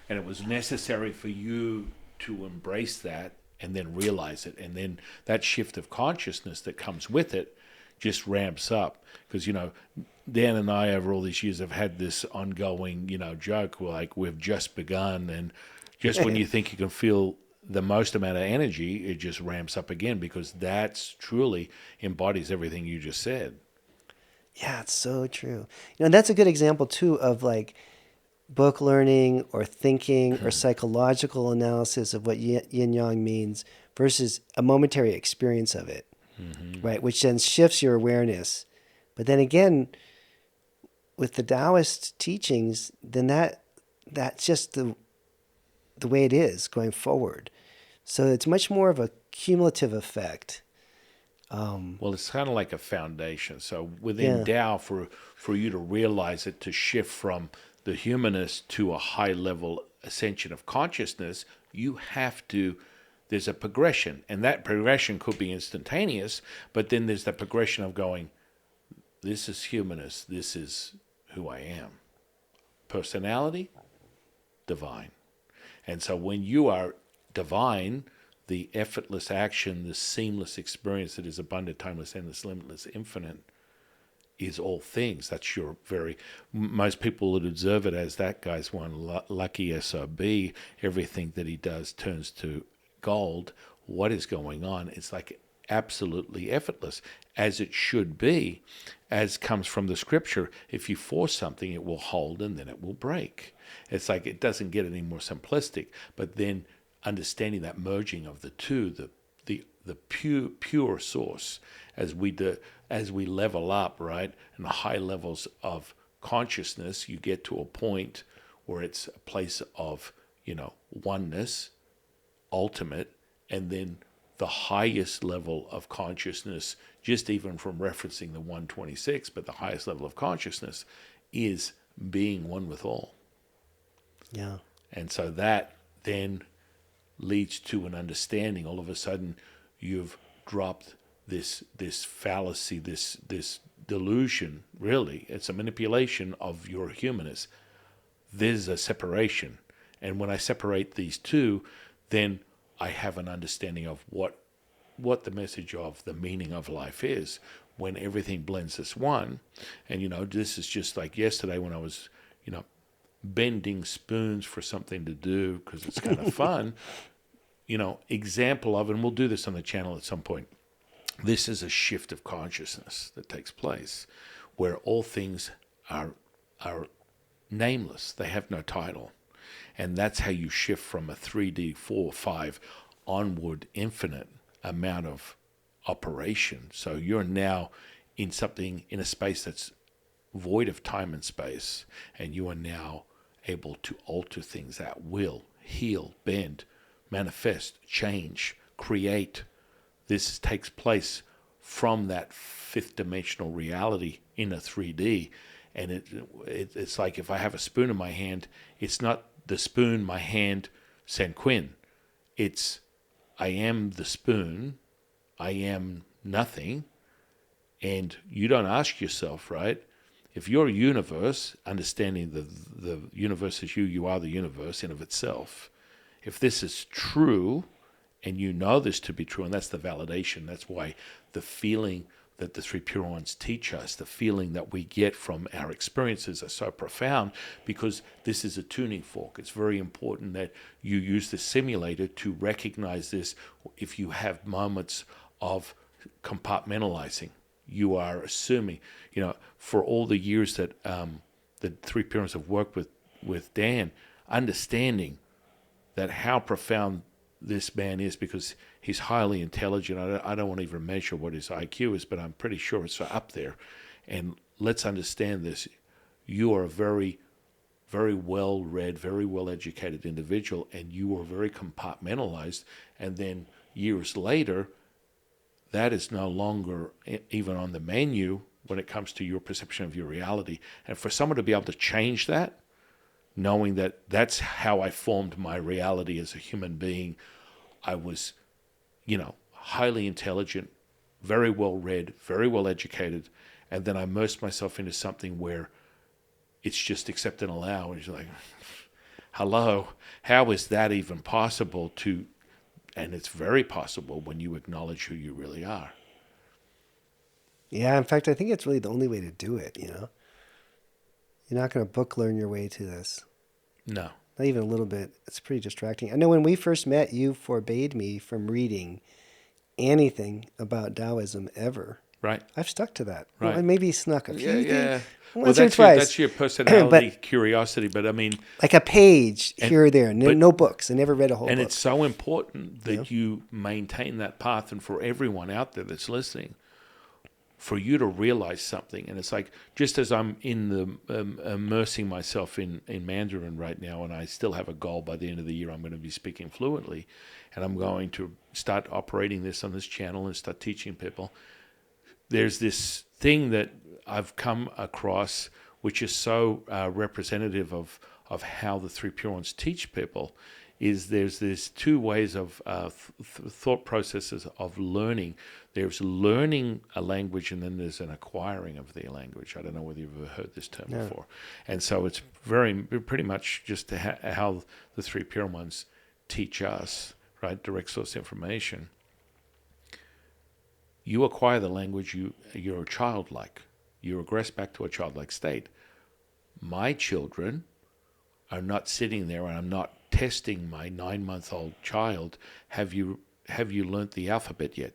And it was necessary for you to embrace that and then realize it. And then that shift of consciousness that comes with it just ramps up. Because, Dan and I, over all these years, have had this ongoing, joke. Like, we've just begun. And just when you think you can feel the most amount of energy, it just ramps up again, because that's truly embodies everything you just said. Yeah, it's so true. And that's a good example, too, of like book learning or thinking or psychological analysis of what yin-yang means versus a momentary experience of it, right? Which then shifts your awareness. But then again, with the Taoist teachings, then that's just the way it is going forward. So it's much more of a cumulative effect. Well, it's kind of like a foundation. So within Tao, for you to realize it, to shift from the humanist to a high level ascension of consciousness, you have to, there's a progression. And that progression could be instantaneous, but then there's the progression of going, this is humanist, this is who I am. Personality, divine. And so when you are divine, the effortless action, the seamless experience that is abundant, timeless, endless, limitless, infinite, is all things. That's your most people would observe it as that guy's one lucky SOB. Everything that he does turns to gold. What is going on? It's like absolutely effortless, as it should be, as comes from the scripture. If you force something, it will hold and then it will break. It's like it doesn't get any more simplistic, but then understanding that merging of the two, the pure source, as we level up, right, and the high levels of consciousness, you get to a point where it's a place of, oneness, ultimate, and then the highest level of consciousness, just even from referencing the 126, but the highest level of consciousness is being one with all. Yeah. And so that then leads to an understanding. All of a sudden, you've dropped this fallacy, this delusion. Really, it's a manipulation of your humanness. There's a separation, and when I separate these two, then I have an understanding of what the message of the meaning of life is. When everything blends as one, and this is just like yesterday when I was, bending spoons for something to do because it's kind of fun. Example of, and we'll do this on the channel at some point. This is a shift of consciousness that takes place, where all things are nameless. They have no title, and that's how you shift from a 3D 4, 5 onward infinite amount of operation. So you're now in a space that's void of time and space, and you are now able to alter things at will, heal, bend, manifest, change, create. This takes place from that fifth dimensional reality in a 3D. And it's like if I have a spoon in my hand, it's not the spoon, my hand, San Qing. It's I am the spoon, I am nothing. And you don't ask yourself, right? If you're a universe, understanding the universe is you are the universe in of itself. If this is true, and you know this to be true, and that's the validation, that's why the feeling that the three pure ones teach us, the feeling that we get from our experiences are so profound, because this is a tuning fork. It's very important that you use the simulator to recognize this. If you have moments of compartmentalizing, you are assuming, for all the years that the three parents have worked with Dan, understanding that how profound this man is, because he's highly intelligent. I don't want to even measure what his IQ is, but I'm pretty sure it's up there. And let's understand this. You are a very, very well-read, very well-educated individual, and you are very compartmentalized. And then years later, that is no longer even on the menu when it comes to your perception of your reality. And for someone to be able to change that, knowing that that's how I formed my reality as a human being, I was, highly intelligent, very well read, very well educated, and then I immersed myself into something where it's just accept and allow. And you're like, hello, how is that even possible to? And it's very possible when you acknowledge who you really are. Yeah, in fact, I think it's really the only way to do it, You're not going to book learn your way to this. No. Not even a little bit. It's pretty distracting. I know when we first met, you forbade me from reading anything about Taoism ever. Right. I've stuck to that. Right. Well, maybe snuck a few things. Well, Once or twice. That's your personality, curiosity. But I mean, like a page here or there. No books. I never read a whole book. And it's so important that you maintain that path, and for everyone out there that's listening, for you to realize something. And it's like, just as I'm in the immersing myself in Mandarin right now, and I still have a goal by the end of the year, I'm going to be speaking fluently, and I'm going to start operating this on this channel and start teaching people. There's this thing that I've come across, which is so representative of how the three pure ones teach people, is there's two ways of thought processes of learning. There's learning a language, and then there's an acquiring of the language. I don't know whether you've ever heard this term before. And so it's pretty much just how the three pure ones teach us, right? Direct source information. You acquire the language you're childlike. you regress back to a childlike state. My children are not sitting there, and I'm not testing my 9-month-old child. Have you learnt the alphabet yet?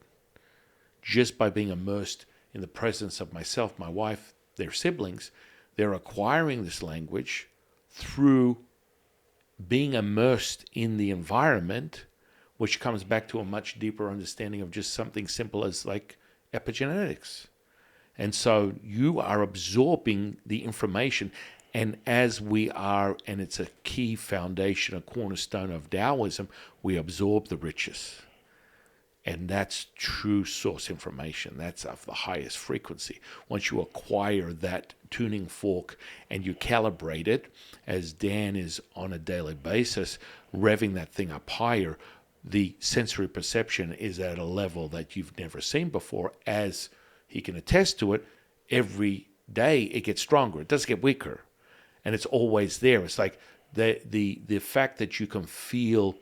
Just by being immersed in the presence of myself, my wife, their siblings, they're acquiring this language through being immersed in the environment, which comes back to a much deeper understanding of just something simple as like epigenetics. And so you are absorbing the information. And as we are, and it's a key foundation, a cornerstone of Taoism, we absorb the riches. And that's true source information. That's of the highest frequency. Once you acquire that tuning fork and you calibrate it, as Dan is on a daily basis, revving that thing up higher, the sensory perception is at a level that you've never seen before. As he can attest to it, every day it gets stronger. It doesn't get weaker. And it's always there. It's like the fact that you can feel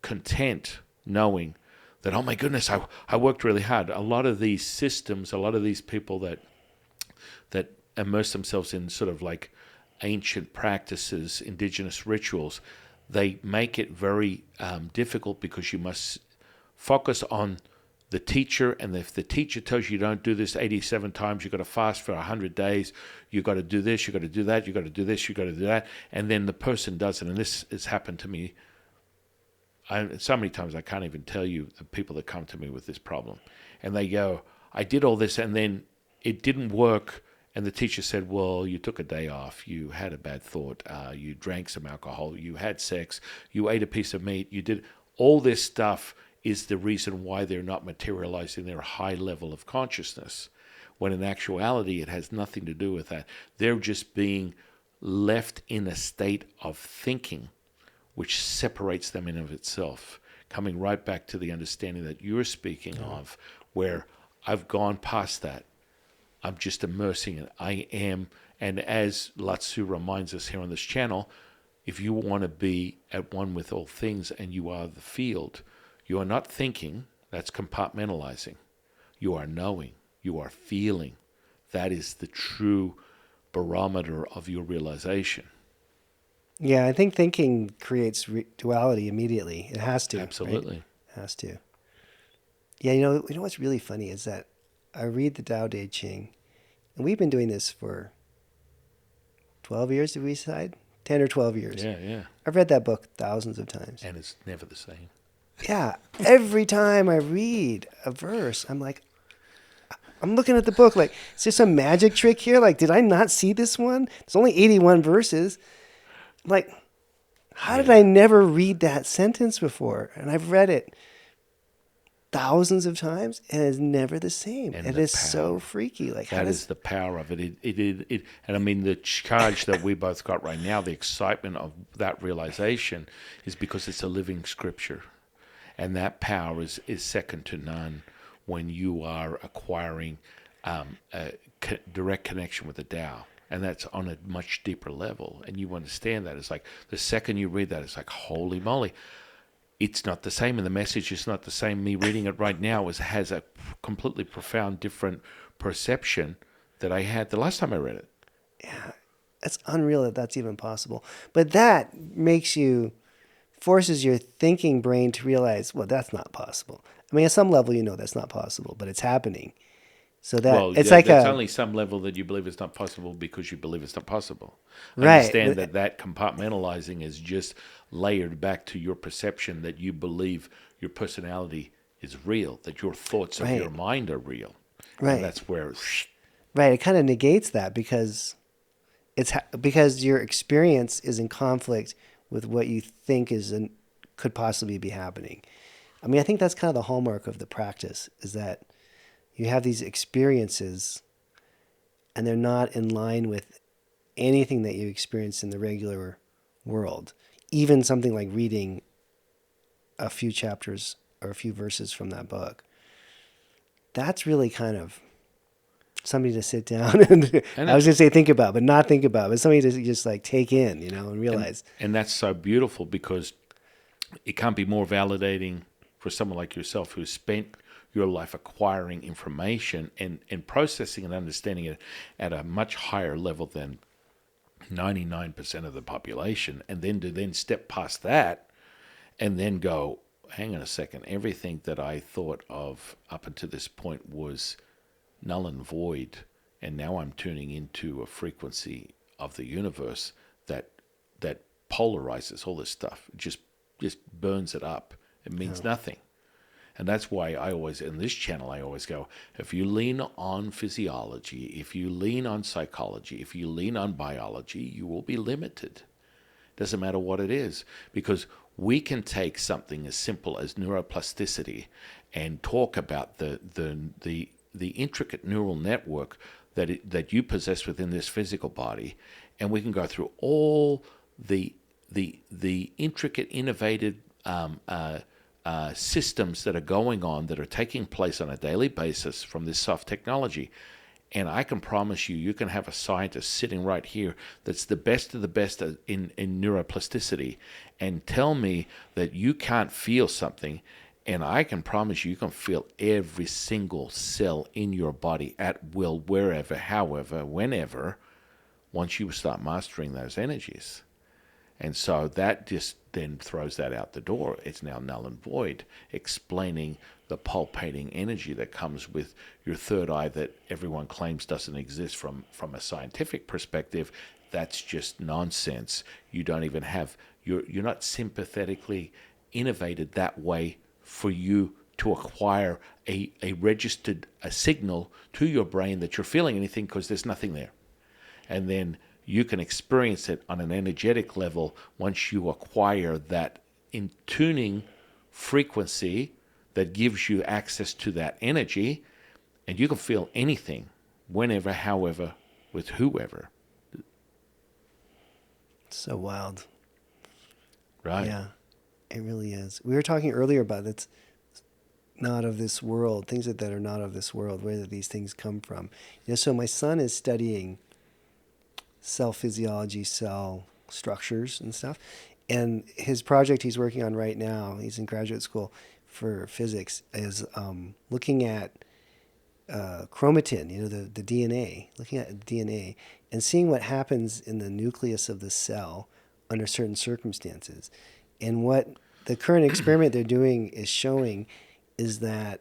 content knowing that, oh my goodness, I worked really hard. A lot of these systems, a lot of these people that immerse themselves in sort of like ancient practices, indigenous rituals, they make it very difficult because you must focus on the teacher, and if the teacher tells you don't do this 87 times, you've got to fast for 100 days, you've got to do this, you've got to do that, you've got to do this, you've got to do that, and then the person does it. And this has happened to me so many times I can't even tell you the people that come to me with this problem. And they go, I did all this and then it didn't work. And the teacher said, well, you took a day off, you had a bad thought, you drank some alcohol, you had sex, you ate a piece of meat, you did all this stuff is the reason why they're not materializing their high level of consciousness. When in actuality, it has nothing to do with that. They're just being left in a state of thinking which separates them in of itself, coming right back to the understanding that you're speaking of, where I've gone past that. I'm just immersing it. I am, and as Latsu reminds us here on this channel, if you want to be at one with all things and you are the field, you are not thinking, that's compartmentalizing. You are knowing, you are feeling. That is the true barometer of your realization. Yeah, I think thinking creates duality immediately. It has to. Absolutely. Right? It has to. Yeah, you know what's really funny is that I read the Tao Te Ching, and we've been doing this for 12 years, did we decide? 10 or 12 years. Yeah. I've read that book thousands of times. And it's never the same. Yeah. Every time I read a verse, I'm like, I'm looking at the book like, is there some magic trick here? Like, did I not see this one? There's only 81 verses. I'm like, how did I never read that sentence before? And I've read it thousands of times, and it's never the same. And it is so freaky. Like that is the power of it. It. And I mean, the charge that we both got right now, the excitement of that realization, is because it's a living scripture, and that power is second to none when you are acquiring a direct connection with the Tao. And that's on a much deeper level. And you understand that. It's like the second you read that, it's like, holy moly. It's not the same. And the message is not the same. Me reading it right now has a completely profound different perception that I had the last time I read it. Yeah, it's unreal that that's even possible. But that forces your thinking brain to realize, well, that's not possible. I mean, at some level, you know that's not possible, but it's happening. So that it's like there's only some level that you believe it's not possible because you believe it's not possible. Right. Understand that compartmentalizing is just layered back to your perception that you believe your personality is real, that your thoughts of your mind are real. Right. And that's where. Right. It kind of negates that because because your experience is in conflict with what you think could possibly be happening. I mean, I think that's kind of the hallmark of the practice is that you have these experiences and they're not in line with anything that you experience in the regular world. Even something like reading a few chapters or a few verses from that book. That's really kind of something to sit down and I was going to say think about, but not think about, but something to just like take in, and realize. And that's so beautiful because it can't be more validating for someone like yourself who's spent your life acquiring information and processing and understanding it at a much higher level than 99% of the population, and then to then step past that and then go, hang on a second, everything that I thought of up until this point was null and void, and now I'm tuning into a frequency of the universe that polarizes all this stuff. It just burns it up. It means nothing. And that's why I always, in this channel, I always go, if you lean on physiology, if you lean on psychology, if you lean on biology, you will be limited. Doesn't matter what it is, because we can take something as simple as neuroplasticity and talk about the intricate neural network that you possess within this physical body, and we can go through all the intricate, innovative systems that are going on, that are taking place on a daily basis from this soft technology. And I can promise you, you can have a scientist sitting right here that's the best of the best in neuroplasticity and tell me that you can't feel something. And I can promise you can feel every single cell in your body at will, wherever, however, whenever, once you start mastering those energies. And so that just then throws that out the door. It's now null and void, explaining the pulsating energy that comes with your third eye that everyone claims doesn't exist from a scientific perspective. That's just nonsense. You don't even have, you're not sympathetically innovated that way for you to acquire a registered signal to your brain that you're feeling anything, because there's nothing there. And then you can experience it on an energetic level once you acquire that in tuning frequency that gives you access to that energy, and you can feel anything, whenever, however, with whoever. So wild. Right. Yeah, it really is. We were talking earlier about it's not of this world, things that are not of this world, where these things come from. So my son is studying cell physiology, cell structures and stuff. And his project he's working on right now, he's in graduate school for physics, is looking at chromatin, the DNA, looking at DNA and seeing what happens in the nucleus of the cell under certain circumstances. And what the current experiment they're doing is showing is that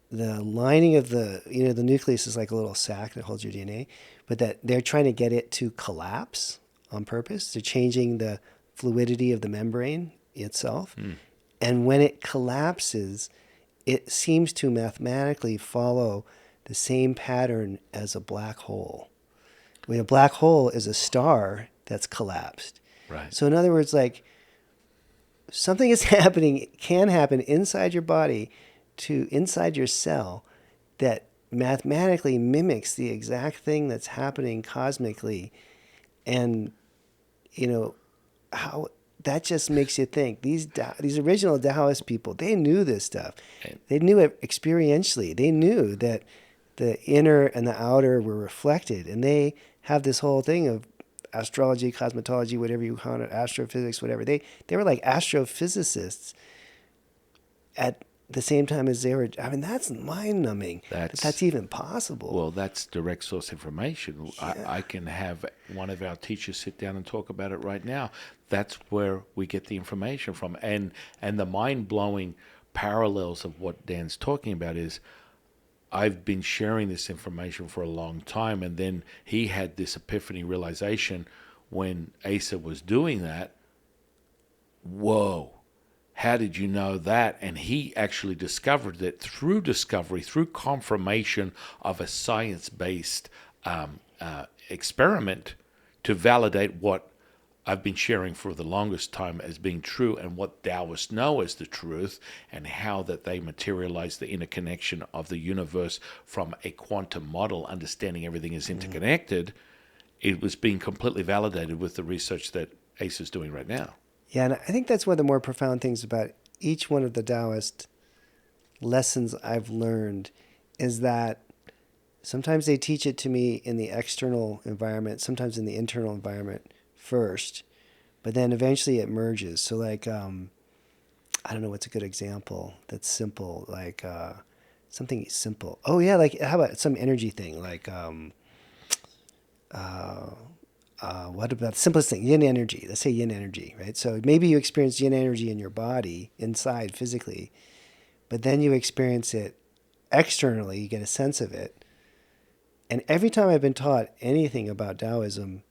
the lining of the nucleus is like a little sac that holds your DNA, but that they're trying to get it to collapse on purpose. They're changing the fluidity of the membrane itself. And when it collapses, it seems to mathematically follow the same pattern as a black hole. I mean, a black hole is a star that's collapsed. Right. So in other words, like, something is happening, can happen inside your body to inside your cell that mathematically mimics the exact thing that's happening cosmically. And, how that just makes you think. These original Taoist people, they knew this stuff. They knew it experientially. They knew that the inner and the outer were reflected. And they have this whole thing of astrology, cosmetology, whatever you call it, astrophysics, whatever. They were like astrophysicists at the same time as they were. I mean, that's mind-numbing. That's even possible. Well, that's direct source information. Yeah. I can have one of our teachers sit down and talk about it right now. That's where we get the information from. And the mind-blowing parallels of what Dan's talking about is, I've been sharing this information for a long time, and then he had this epiphany realization when Asa was doing that. Whoa. How did you know that? And he actually discovered that through discovery, through confirmation of a science-based experiment to validate what I've been sharing for the longest time as being true, and what Taoists know as the truth, and how that they materialize the interconnection of the universe from a quantum model, understanding everything is interconnected. It was being completely validated with the research that Asa is doing right now. Yeah, and I think that's one of the more profound things about each one of the Taoist lessons I've learned is that sometimes they teach it to me in the external environment, sometimes in the internal environment first, but then eventually it merges. So like, I don't know what's a good example that's simple. Like Something simple. Oh yeah, like how about some energy thing? Like what about the simplest thing? Yin energy. Let's say yin energy, right? So maybe you experience yin energy in your body inside physically, but then you experience it externally. You get a sense of it. And every time I've been taught anything about Taoism,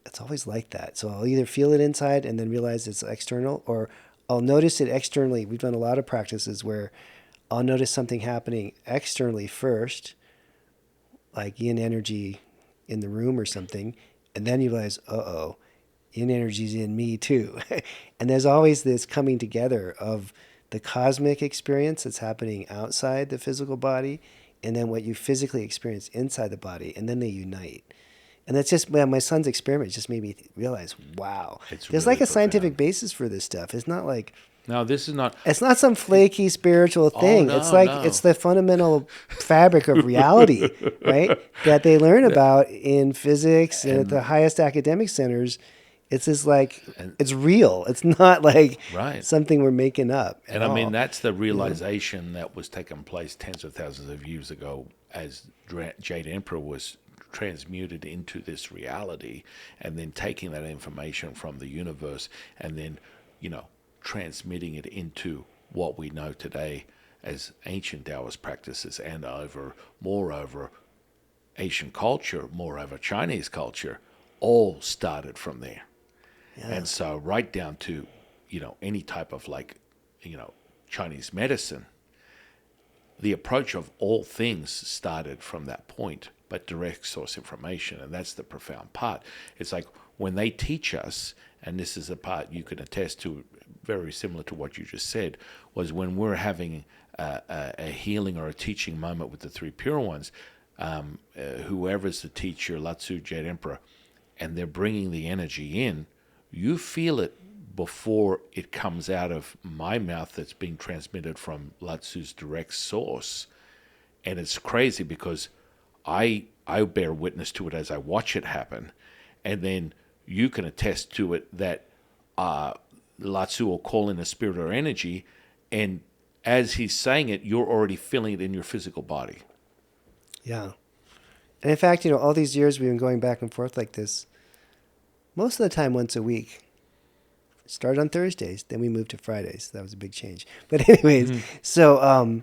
it's always like that. So I'll either feel it inside and then realize it's external, or I'll notice it externally. We've done a lot of practices where I'll notice something happening externally first, like yin energy in the room or something, and then you realize, uh-oh, yin energy's in me too. And there's always this coming together of the cosmic experience that's happening outside the physical body, and then what you physically experience inside the body, and then they unite. And that's just, well, my son's experiment just made me realize, wow, It's there's really like a scientific profound. basis for this stuff. It's not like, No, this is not. it's not some flaky spiritual Oh thing. It's no, like, no. it's the fundamental fabric of reality, right? That they learn about in physics and at the and highest academic centers. It's just like, and it's real. It's not like right. something we're making up at And I mean, all. that's the realization that was taking place tens of thousands of years ago as Jade Emperor was transmuted into this reality and then taking that information from the universe and then, transmitting it into what we know today as ancient Taoist practices and moreover, Asian culture, moreover, Chinese culture, all started from there. Yeah. And so right down to, any type of Chinese medicine, the approach of all things started from that point, but direct source information. And that's the profound part. It's like when they teach us, and this is a part you can attest to, very similar to what you just said, was when we're having a healing or a teaching moment with the three pure ones, whoever's the teacher, Latsu, Jade Emperor, and they're bringing the energy in, you feel it before it comes out of my mouth that's being transmitted from Latsu's direct source. And it's crazy because I bear witness to it as I watch it happen. And then you can attest to it that Latsu will call in a spirit or energy, and as he's saying it, you're already feeling it in your physical body. Yeah. And in fact, all these years we've been going back and forth like this, most of the time once a week. Started on Thursdays, then we moved to Fridays. That was a big change. But anyways, so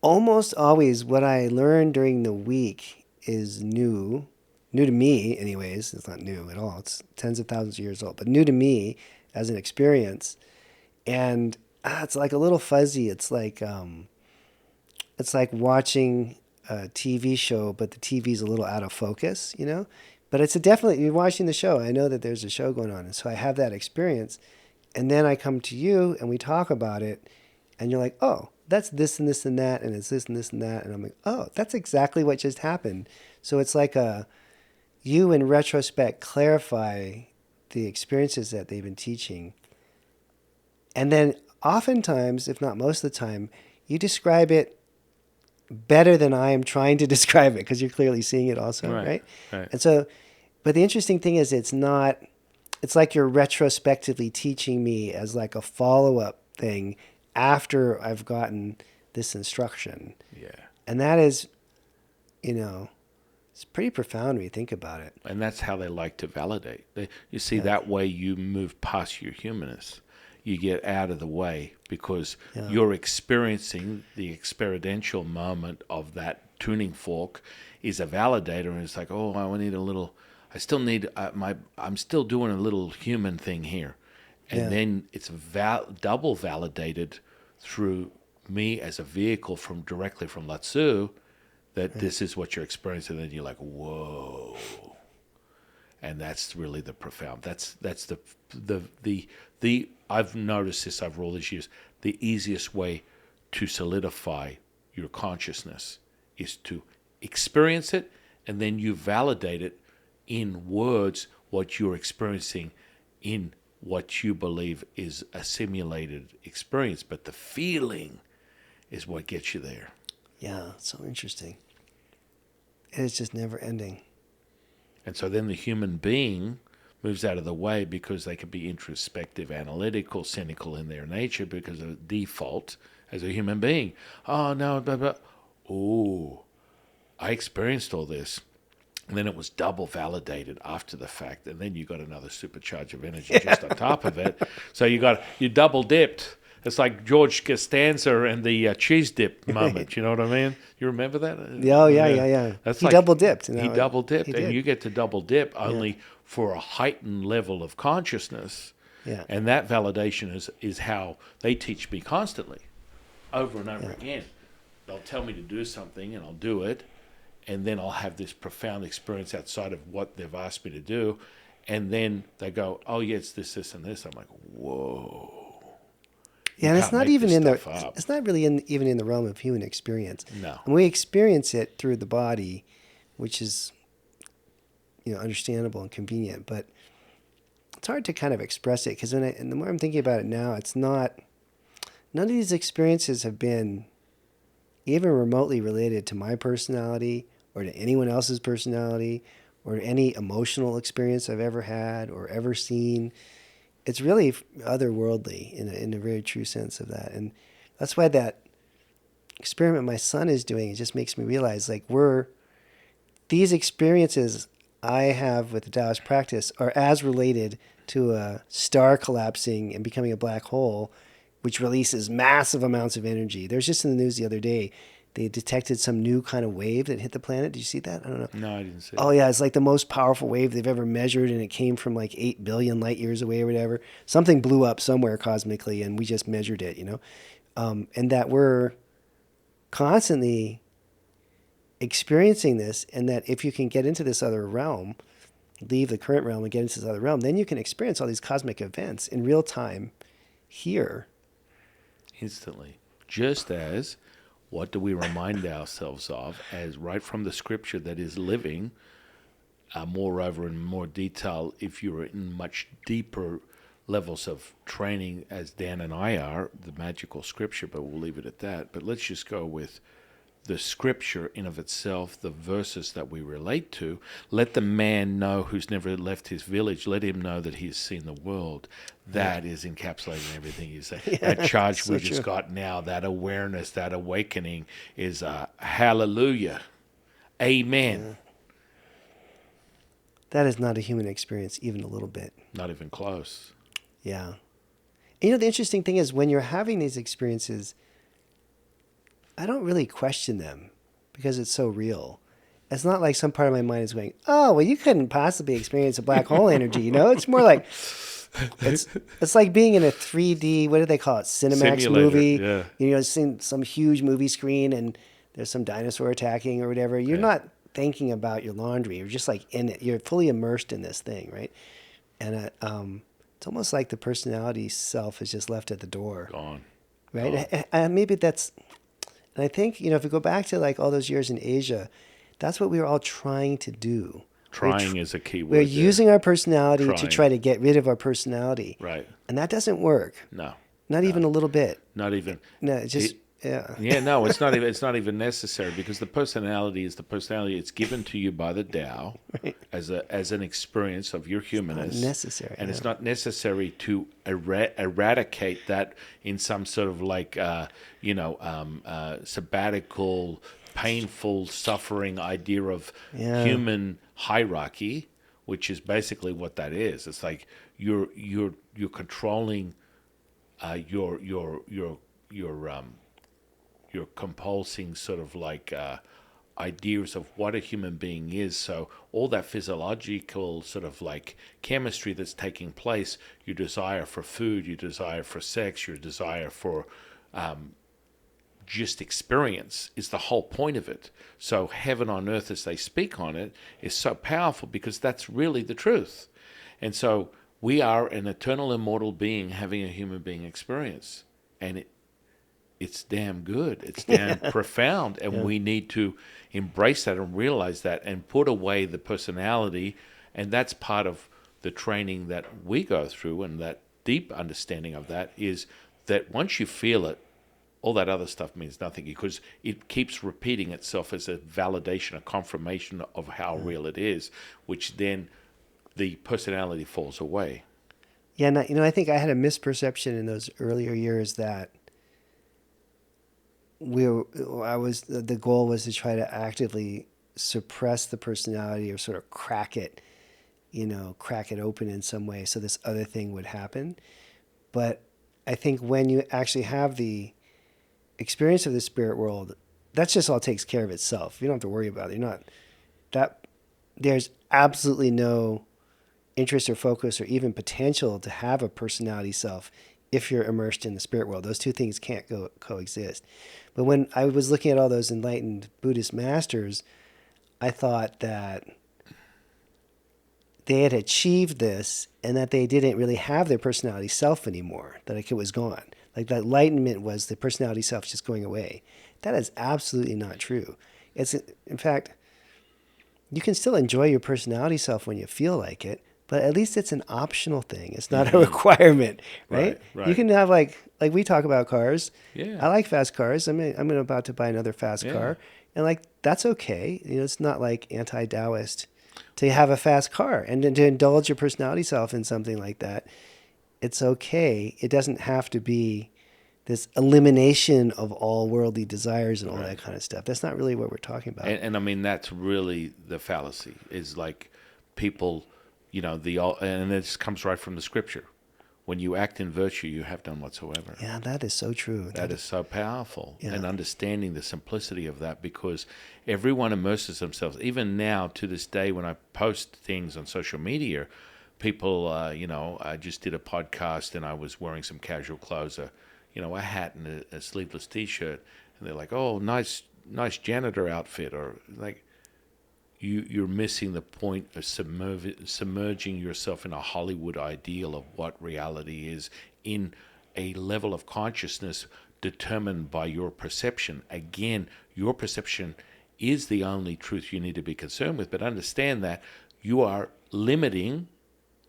almost always what I learn during the week is new to me anyways. It's not new at all. It's tens of thousands of years old, but new to me as an experience. And it's like a little fuzzy. It's like watching a TV show, but the TV's a little out of focus, But it's definitely, you're watching the show. I know that there's a show going on. And so I have that experience. And then I come to you and we talk about it. And you're like, oh, that's this and this and that. And it's this and this and that. And I'm like, oh, that's exactly what just happened. So it's like you in retrospect clarify the experiences that they've been teaching. And then oftentimes, if not most of the time, you describe it better than I am trying to describe it because you're clearly seeing it also, right? Right. And so, but the interesting thing is it's like you're retrospectively teaching me as like a follow-up thing after I've gotten this instruction. Yeah. And that is, it's pretty profound when you think about it. And that's how they like to validate. You see, that way you move past your humanness. You get out of the way because you're experiencing the experiential moment of that tuning fork is a validator, and it's like, oh, I need a little. I still need I'm still doing a little human thing here, and then it's double validated through me as a vehicle directly from Latsu that this is what you're experiencing, and then you're like, whoa. And that's really the profound. That's the I've noticed this over all these years. The easiest way to solidify your consciousness is to experience it, and then you validate it in words what you're experiencing in what you believe is a simulated experience. But the feeling is what gets you there. Yeah, so interesting. And it's just never ending. And so then the human being moves out of the way because they can be introspective, analytical, cynical in their nature because of default as a human being. Oh, no, blah, blah. Oh, I experienced all this. And then it was double validated after the fact. And then you got another supercharge of energy just on top of it. So you double dipped. It's like George Costanza and the cheese dip moment. You know what I mean? You remember that? Oh, yeah. That's He like, double dipped. He double dipped. He And did. you get to double dip only for a heightened level of consciousness. Yeah. And that validation is how they teach me constantly, over and over again. They'll tell me to do something and I'll do it. And then I'll have this profound experience outside of what they've asked me to do. And then they go, oh, yeah, it's this, this, and this. I'm like, whoa. Yeah, and it's not even up. it's not really even in the realm of human experience. No. And we experience it through the body, which is, understandable and convenient. But it's hard to kind of express it because and the more I'm thinking about it now, it's not. None of these experiences have been even remotely related to my personality or to anyone else's personality or any emotional experience I've ever had or ever seen. It's really otherworldly in a very true sense of that. And that's why that experiment my son is doing, it just makes me realize like these experiences I have with the Taoist practice are as related to a star collapsing and becoming a black hole, which releases massive amounts of energy. There's just in the news the other day, they detected some new kind of wave that hit the planet. Did you see that? I don't know. No, I didn't see Oh, yeah. It's like the most powerful wave they've ever measured, and it came from like 8 billion light years away or whatever. Something blew up somewhere cosmically, and we just measured it, and that we're constantly experiencing this, and that if you can get into this other realm, leave the current realm and get into this other realm, then you can experience all these cosmic events in real time here. Instantly. Just as, what do we remind ourselves of as right from the scripture that is living, moreover in more detail, if you're in much deeper levels of training as Dan and I are, the magical scripture, but we'll leave it at that. But let's just go with the scripture in of itself, the verses that we relate to. Let the man know who's never left his village. Let him know that he has seen the world. That is encapsulating everything you say. That charge we just got now, that awareness, that awakening is hallelujah. Amen. That is not a human experience, even a little bit. Not even close. Yeah. And the interesting thing is when you're having these experiences, I don't really question them because it's so real. It's not like some part of my mind is going, oh, well, you couldn't possibly experience a black hole energy. It's more like, it's like being in a 3D, what do they call it? Cinemax Simulator, movie. yeah. Seeing some huge movie screen and there's some dinosaur attacking or whatever. You're not thinking about your laundry. You're just like in it. You're fully immersed in this thing, right? And it's almost like the personality self is just left at the door. Gone. Right? Gone. And maybe that's... And I think, if we go back to like all those years in Asia, that's what we were all trying to do. Trying is a key word. We're using our personality to Trying. try to get rid of our personality. Right. And that doesn't work. No. Not even a little bit. Not even. No, it's just, yeah. Yeah, no, it's not even. It's not even necessary because the personality is the personality. It's given to you by the Tao as an experience of your humanness. It's not necessary. And it's not necessary to eradicate that in some sort of like sabbatical, painful, suffering idea of human hierarchy, which is basically what that is. It's like you're controlling you're compulsing sort of like ideas of what a human being is. So all that physiological sort of like chemistry that's taking place, your desire for food, your desire for sex, your desire for just experience is the whole point of it. So heaven on earth as they speak on it is so powerful because that's really the truth. And so we are an eternal immortal being having a human being experience. And it's damn good. It's damn profound. And we need to embrace that and realize that and put away the personality. And that's part of the training that we go through, and that deep understanding of that is that once you feel it, all that other stuff means nothing because it keeps repeating itself as a validation, a confirmation of how real it is, which then the personality falls away. Yeah, and I think I had a misperception in those earlier years that the goal was to try to actively suppress the personality or sort of crack it open in some way so this other thing would happen. But I think when you actually have the experience of the spirit world, that just all takes care of itself. You don't have to worry about it. There's absolutely no interest or focus or even potential to have a personality self if you're immersed in the spirit world. Those two things can't coexist. But when I was looking at all those enlightened Buddhist masters, I thought that they had achieved this and that they didn't really have their personality self anymore, that it was gone. Like that enlightenment was the personality self just going away. That is absolutely not true. In fact, you can still enjoy your personality self when you feel like it, but at least it's an optional thing. It's not a requirement, right? Right. You can have like we talk about cars. Yeah. I like fast cars. I'm about to buy another fast car, and like that's okay. It's not like anti-Taoist to have a fast car and to indulge your personality self in something like that. It's okay. It doesn't have to be this elimination of all worldly desires and all that kind of stuff. That's not really what we're talking about. And I mean, that's really the fallacy, is like people, and this comes right from the scripture. When you act in virtue, you have done whatsoever. Yeah, that is so true. That is so powerful. Yeah. And understanding the simplicity of that, because everyone immerses themselves. Even now, to this day, when I post things on social media, people, I just did a podcast and I was wearing some casual clothes, a hat and a sleeveless T-shirt, and they're like, "Oh, nice janitor outfit," or like, you're missing the point of submerging yourself in a Hollywood ideal of what reality is, in a level of consciousness determined by your perception. Again, your perception is the only truth you need to be concerned with, but understand that you are limiting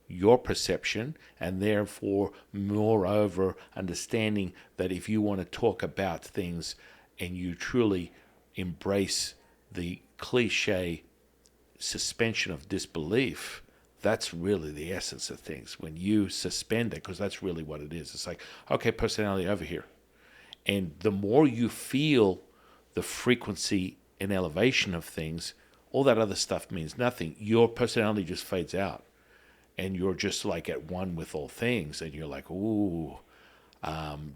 your perception, and therefore, moreover, understanding that if you want to talk about things and you truly embrace the cliche suspension of disbelief, that's really the essence of things. When you suspend it, because that's really what it is. It's like, okay, personality over here. And the more you feel the frequency and elevation of things, all that other stuff means nothing. Your personality just fades out. And you're just like at one with all things, and you're like, ooh,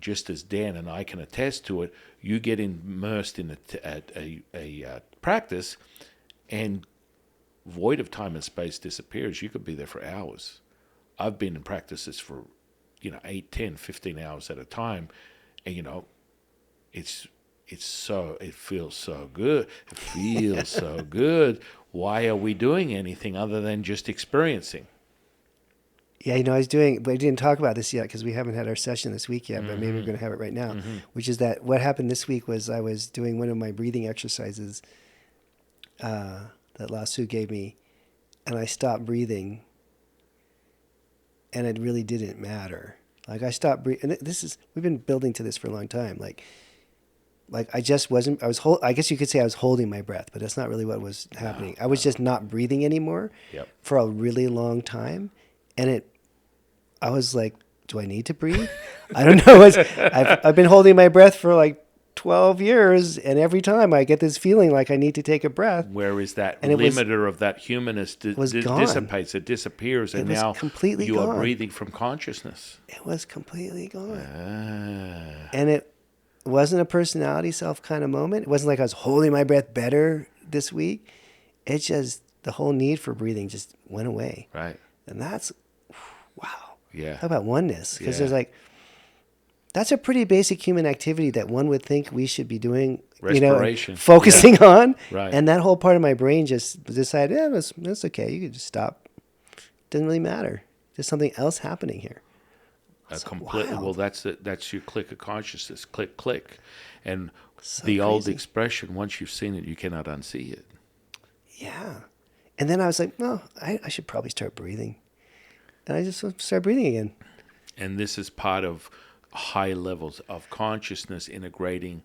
just as Dan and I can attest to it, you get immersed in a practice, and void of time and space disappears. You could be there for hours. I've been in practices for 8, 10, 15 hours at a time, and it feels so good. It feels so good. Why are we doing anything other than just experiencing? Yeah, but I didn't talk about this yet because we haven't had our session this week yet, but maybe we're going to have it right now, which is that what happened this week was I was doing one of my breathing exercises that Lao Tzu gave me, and I stopped breathing, and it really didn't matter. Like I stopped breathing, and we've been building to this for a long time. Like I just wasn't, I guess you could say I was holding my breath, but that's not really what was happening. I was just not breathing anymore for a really long time. And I was like, do I need to breathe? I don't know. I've been holding my breath for like 12 years, and every time I get this feeling like I need to take a breath. Where is that limiter of that humanness dissipates, it disappears, and now completely you gone. Are breathing from consciousness. It was completely gone. And it wasn't a personality self kind of moment. It wasn't like I was holding my breath better this week. It just, the whole need for breathing just went away. Right. And that's, wow. Yeah. Talk about oneness. Because there's like, that's a pretty basic human activity that one would think we should be doing, respiration, focusing on. Right. And that whole part of my brain just decided, that's okay. You can just stop. Doesn't really matter. There's something else happening here. Well, that's your click of consciousness. Click, click. And so the crazy. old expression, once you've seen it, you cannot unsee it. Yeah. And then I was like, no, I should probably start breathing. And I just started breathing again. And this is part of high levels of consciousness integrating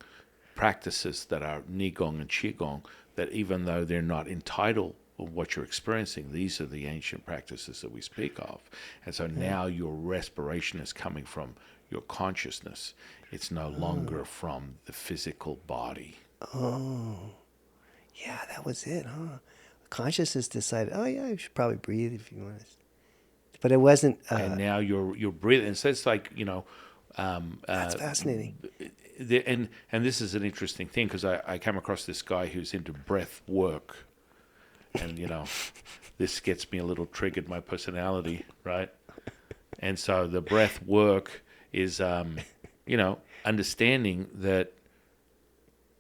practices that are Nigong and Qigong, that even though they're not entitled what you're experiencing. These are the ancient practices that we speak of. And so now your respiration is coming from your consciousness. It's no longer from the physical body. Oh, yeah, that was it, huh? Consciousness decided, oh yeah, you should probably breathe if you want to. But it wasn't. And now you're breathing. And so it's like, That's fascinating. and this is an interesting thing, because I came across this guy who's into breath work. And, this gets me a little triggered, my personality, right? And so the breath work is, understanding that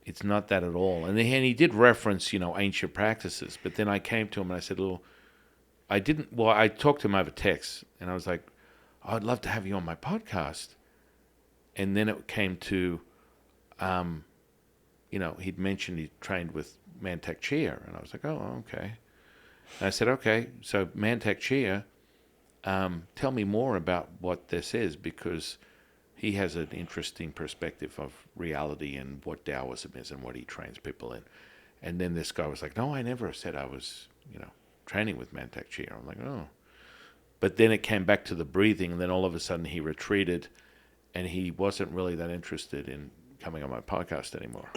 it's not that at all. And he did reference, ancient practices. But then I came to him and I said, I talked to him over text. And I was like, I'd love to have you on my podcast. And then it came to, he'd mentioned he trained with Mantak Chia. And I was like, oh, okay. And I said, okay, so Mantak Chia, tell me more about what this is, because he has an interesting perspective of reality and what Taoism is and what he trains people in. And then this guy was like, no, I never said I was, training with Mantak Chia. I'm like, oh. But then it came back to the breathing, and then all of a sudden he retreated, and he wasn't really that interested in coming on my podcast anymore.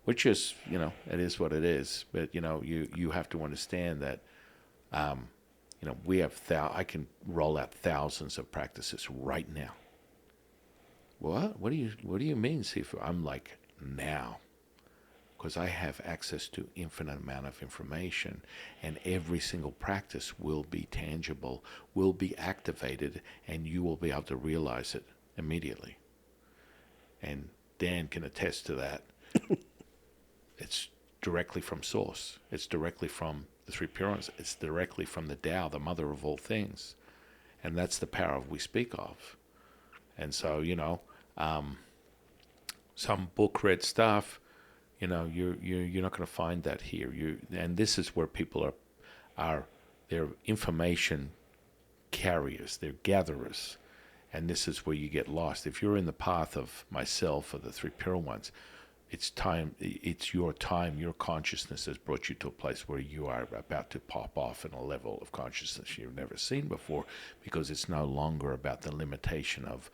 Which is, it is what it is. But, you have to understand that, we have I can roll out thousands of practices right now. What? What do you mean, Sifu? I'm like, now. Because I have access to infinite amount of information, and every single practice will be tangible, will be activated, and you will be able to realize it immediately. And Dan can attest to that. It's directly from source. It's directly from the three pure ones. It's directly from the Tao, the mother of all things. And that's the power we speak of. And so, some book read stuff, you're not going to find that here. And this is where people are they're information carriers, they're gatherers. And this is where you get lost. If you're in the path of myself or the three pure ones, it's your time, your consciousness has brought you to a place where you are about to pop off in a level of consciousness you've never seen before, because it's no longer about the limitation of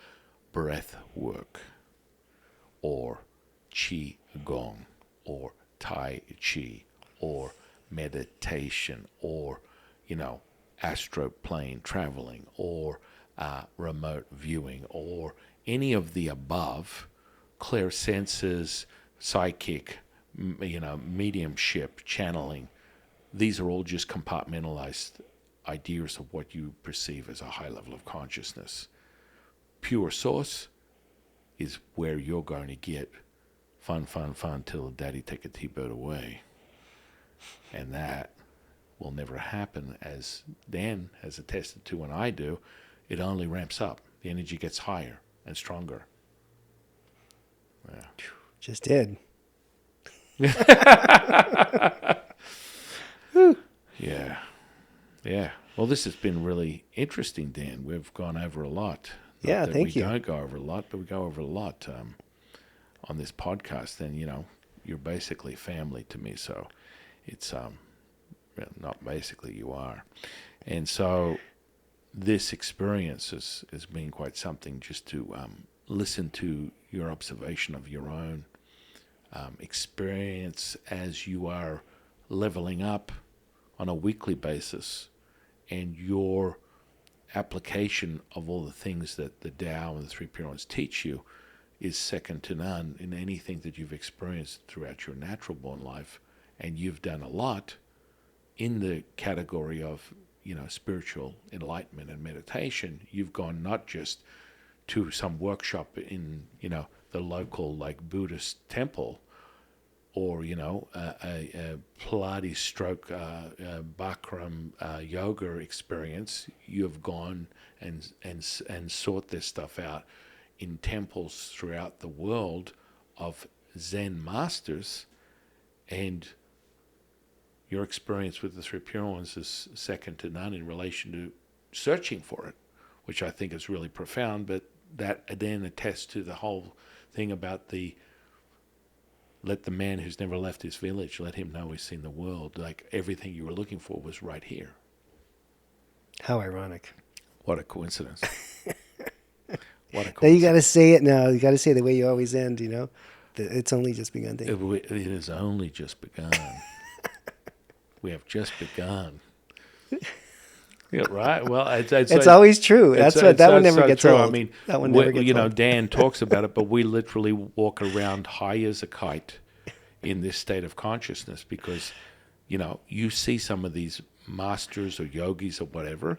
breath work or qi gong or tai chi or meditation or, astral plane traveling or remote viewing or any of the above, clear senses, psychic, mediumship, channeling. These are all just compartmentalized ideas of what you perceive as a high level of consciousness. Pure source is where you're going to get fun till daddy take a T-bird away. And that will never happen, as Dan has attested to, and I do. It only ramps up. The energy gets higher and stronger. Yeah. Just did. Yeah. Well, this has been really interesting, Dan. We've gone over a lot. Yeah, thank you. We don't go over a lot, but we go over a lot on this podcast. And, you're basically family to me. So it's not basically, you are. And so this experience has been quite something, just to listen to your observation of your own experience as you are leveling up on a weekly basis, and your application of all the things that the Tao and the three pure ones teach you is second to none in anything that you've experienced throughout your natural born life. And you've done a lot in the category of, spiritual enlightenment and meditation. You've gone not just to some workshop in, the local Buddhist temple, or a Pilates stroke Bikram yoga experience. You have gone and sought this stuff out in temples throughout the world of Zen masters, and your experience with the three pure ones is second to none in relation to searching for it, which I think is really profound. But that then attests to the whole thing about the let the man who's never left his village, let him know he's seen the world. Like everything you were looking for was right here. How ironic. What a coincidence. What a Now you coincidence. got to say it now. You got to say it the way you always end, you know? It's only just begun. It has only just begun. We have just begun. Yeah, right. Well, It's always true. That's what that one never so gets true. old. I mean, that one never gets old. Dan talks about it, but we literally walk around high as a kite in this state of consciousness because, you see some of these masters or yogis or whatever,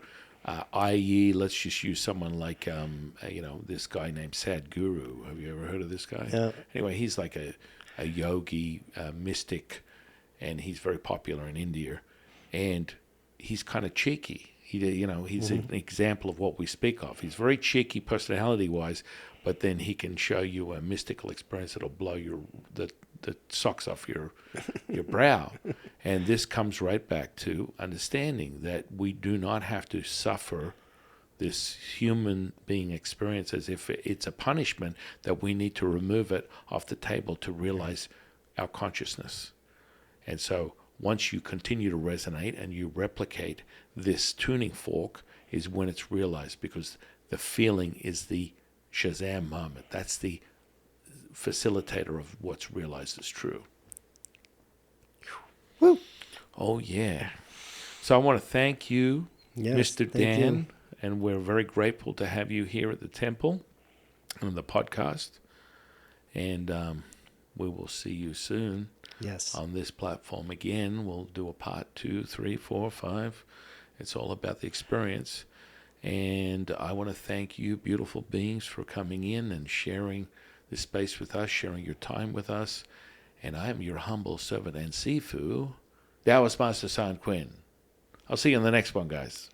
i.e., let's just use someone like, this guy named Sadhguru. Have you ever heard of this guy? Yeah. Anyway, he's like a yogi, mystic, and he's very popular in India, and he's kind of cheeky. He's an example of what we speak of. He's very cheeky personality-wise, but then he can show you a mystical experience that'll blow the socks off your brow. And this comes right back to understanding that we do not have to suffer this human being experience as if it's a punishment, that we need to remove it off the table to realize our consciousness. And so once you continue to resonate and you replicate this tuning fork is when it's realized, because the feeling is the Shazam moment. That's the facilitator of what's realized as true. Woo. Oh, yeah. So I want to thank you, Yes, Mr. thank Dan, you. and we're very grateful to have you here at the temple and the podcast. And we will see you soon. Yes. On this platform again. We'll do a part 2, 3, 4, 5. It's all about the experience. And I want to thank you, beautiful beings, for coming in and sharing this space with us, sharing your time with us. And I am your humble servant and Sifu, Taoist Master San Qing. I'll see you in the next one, guys.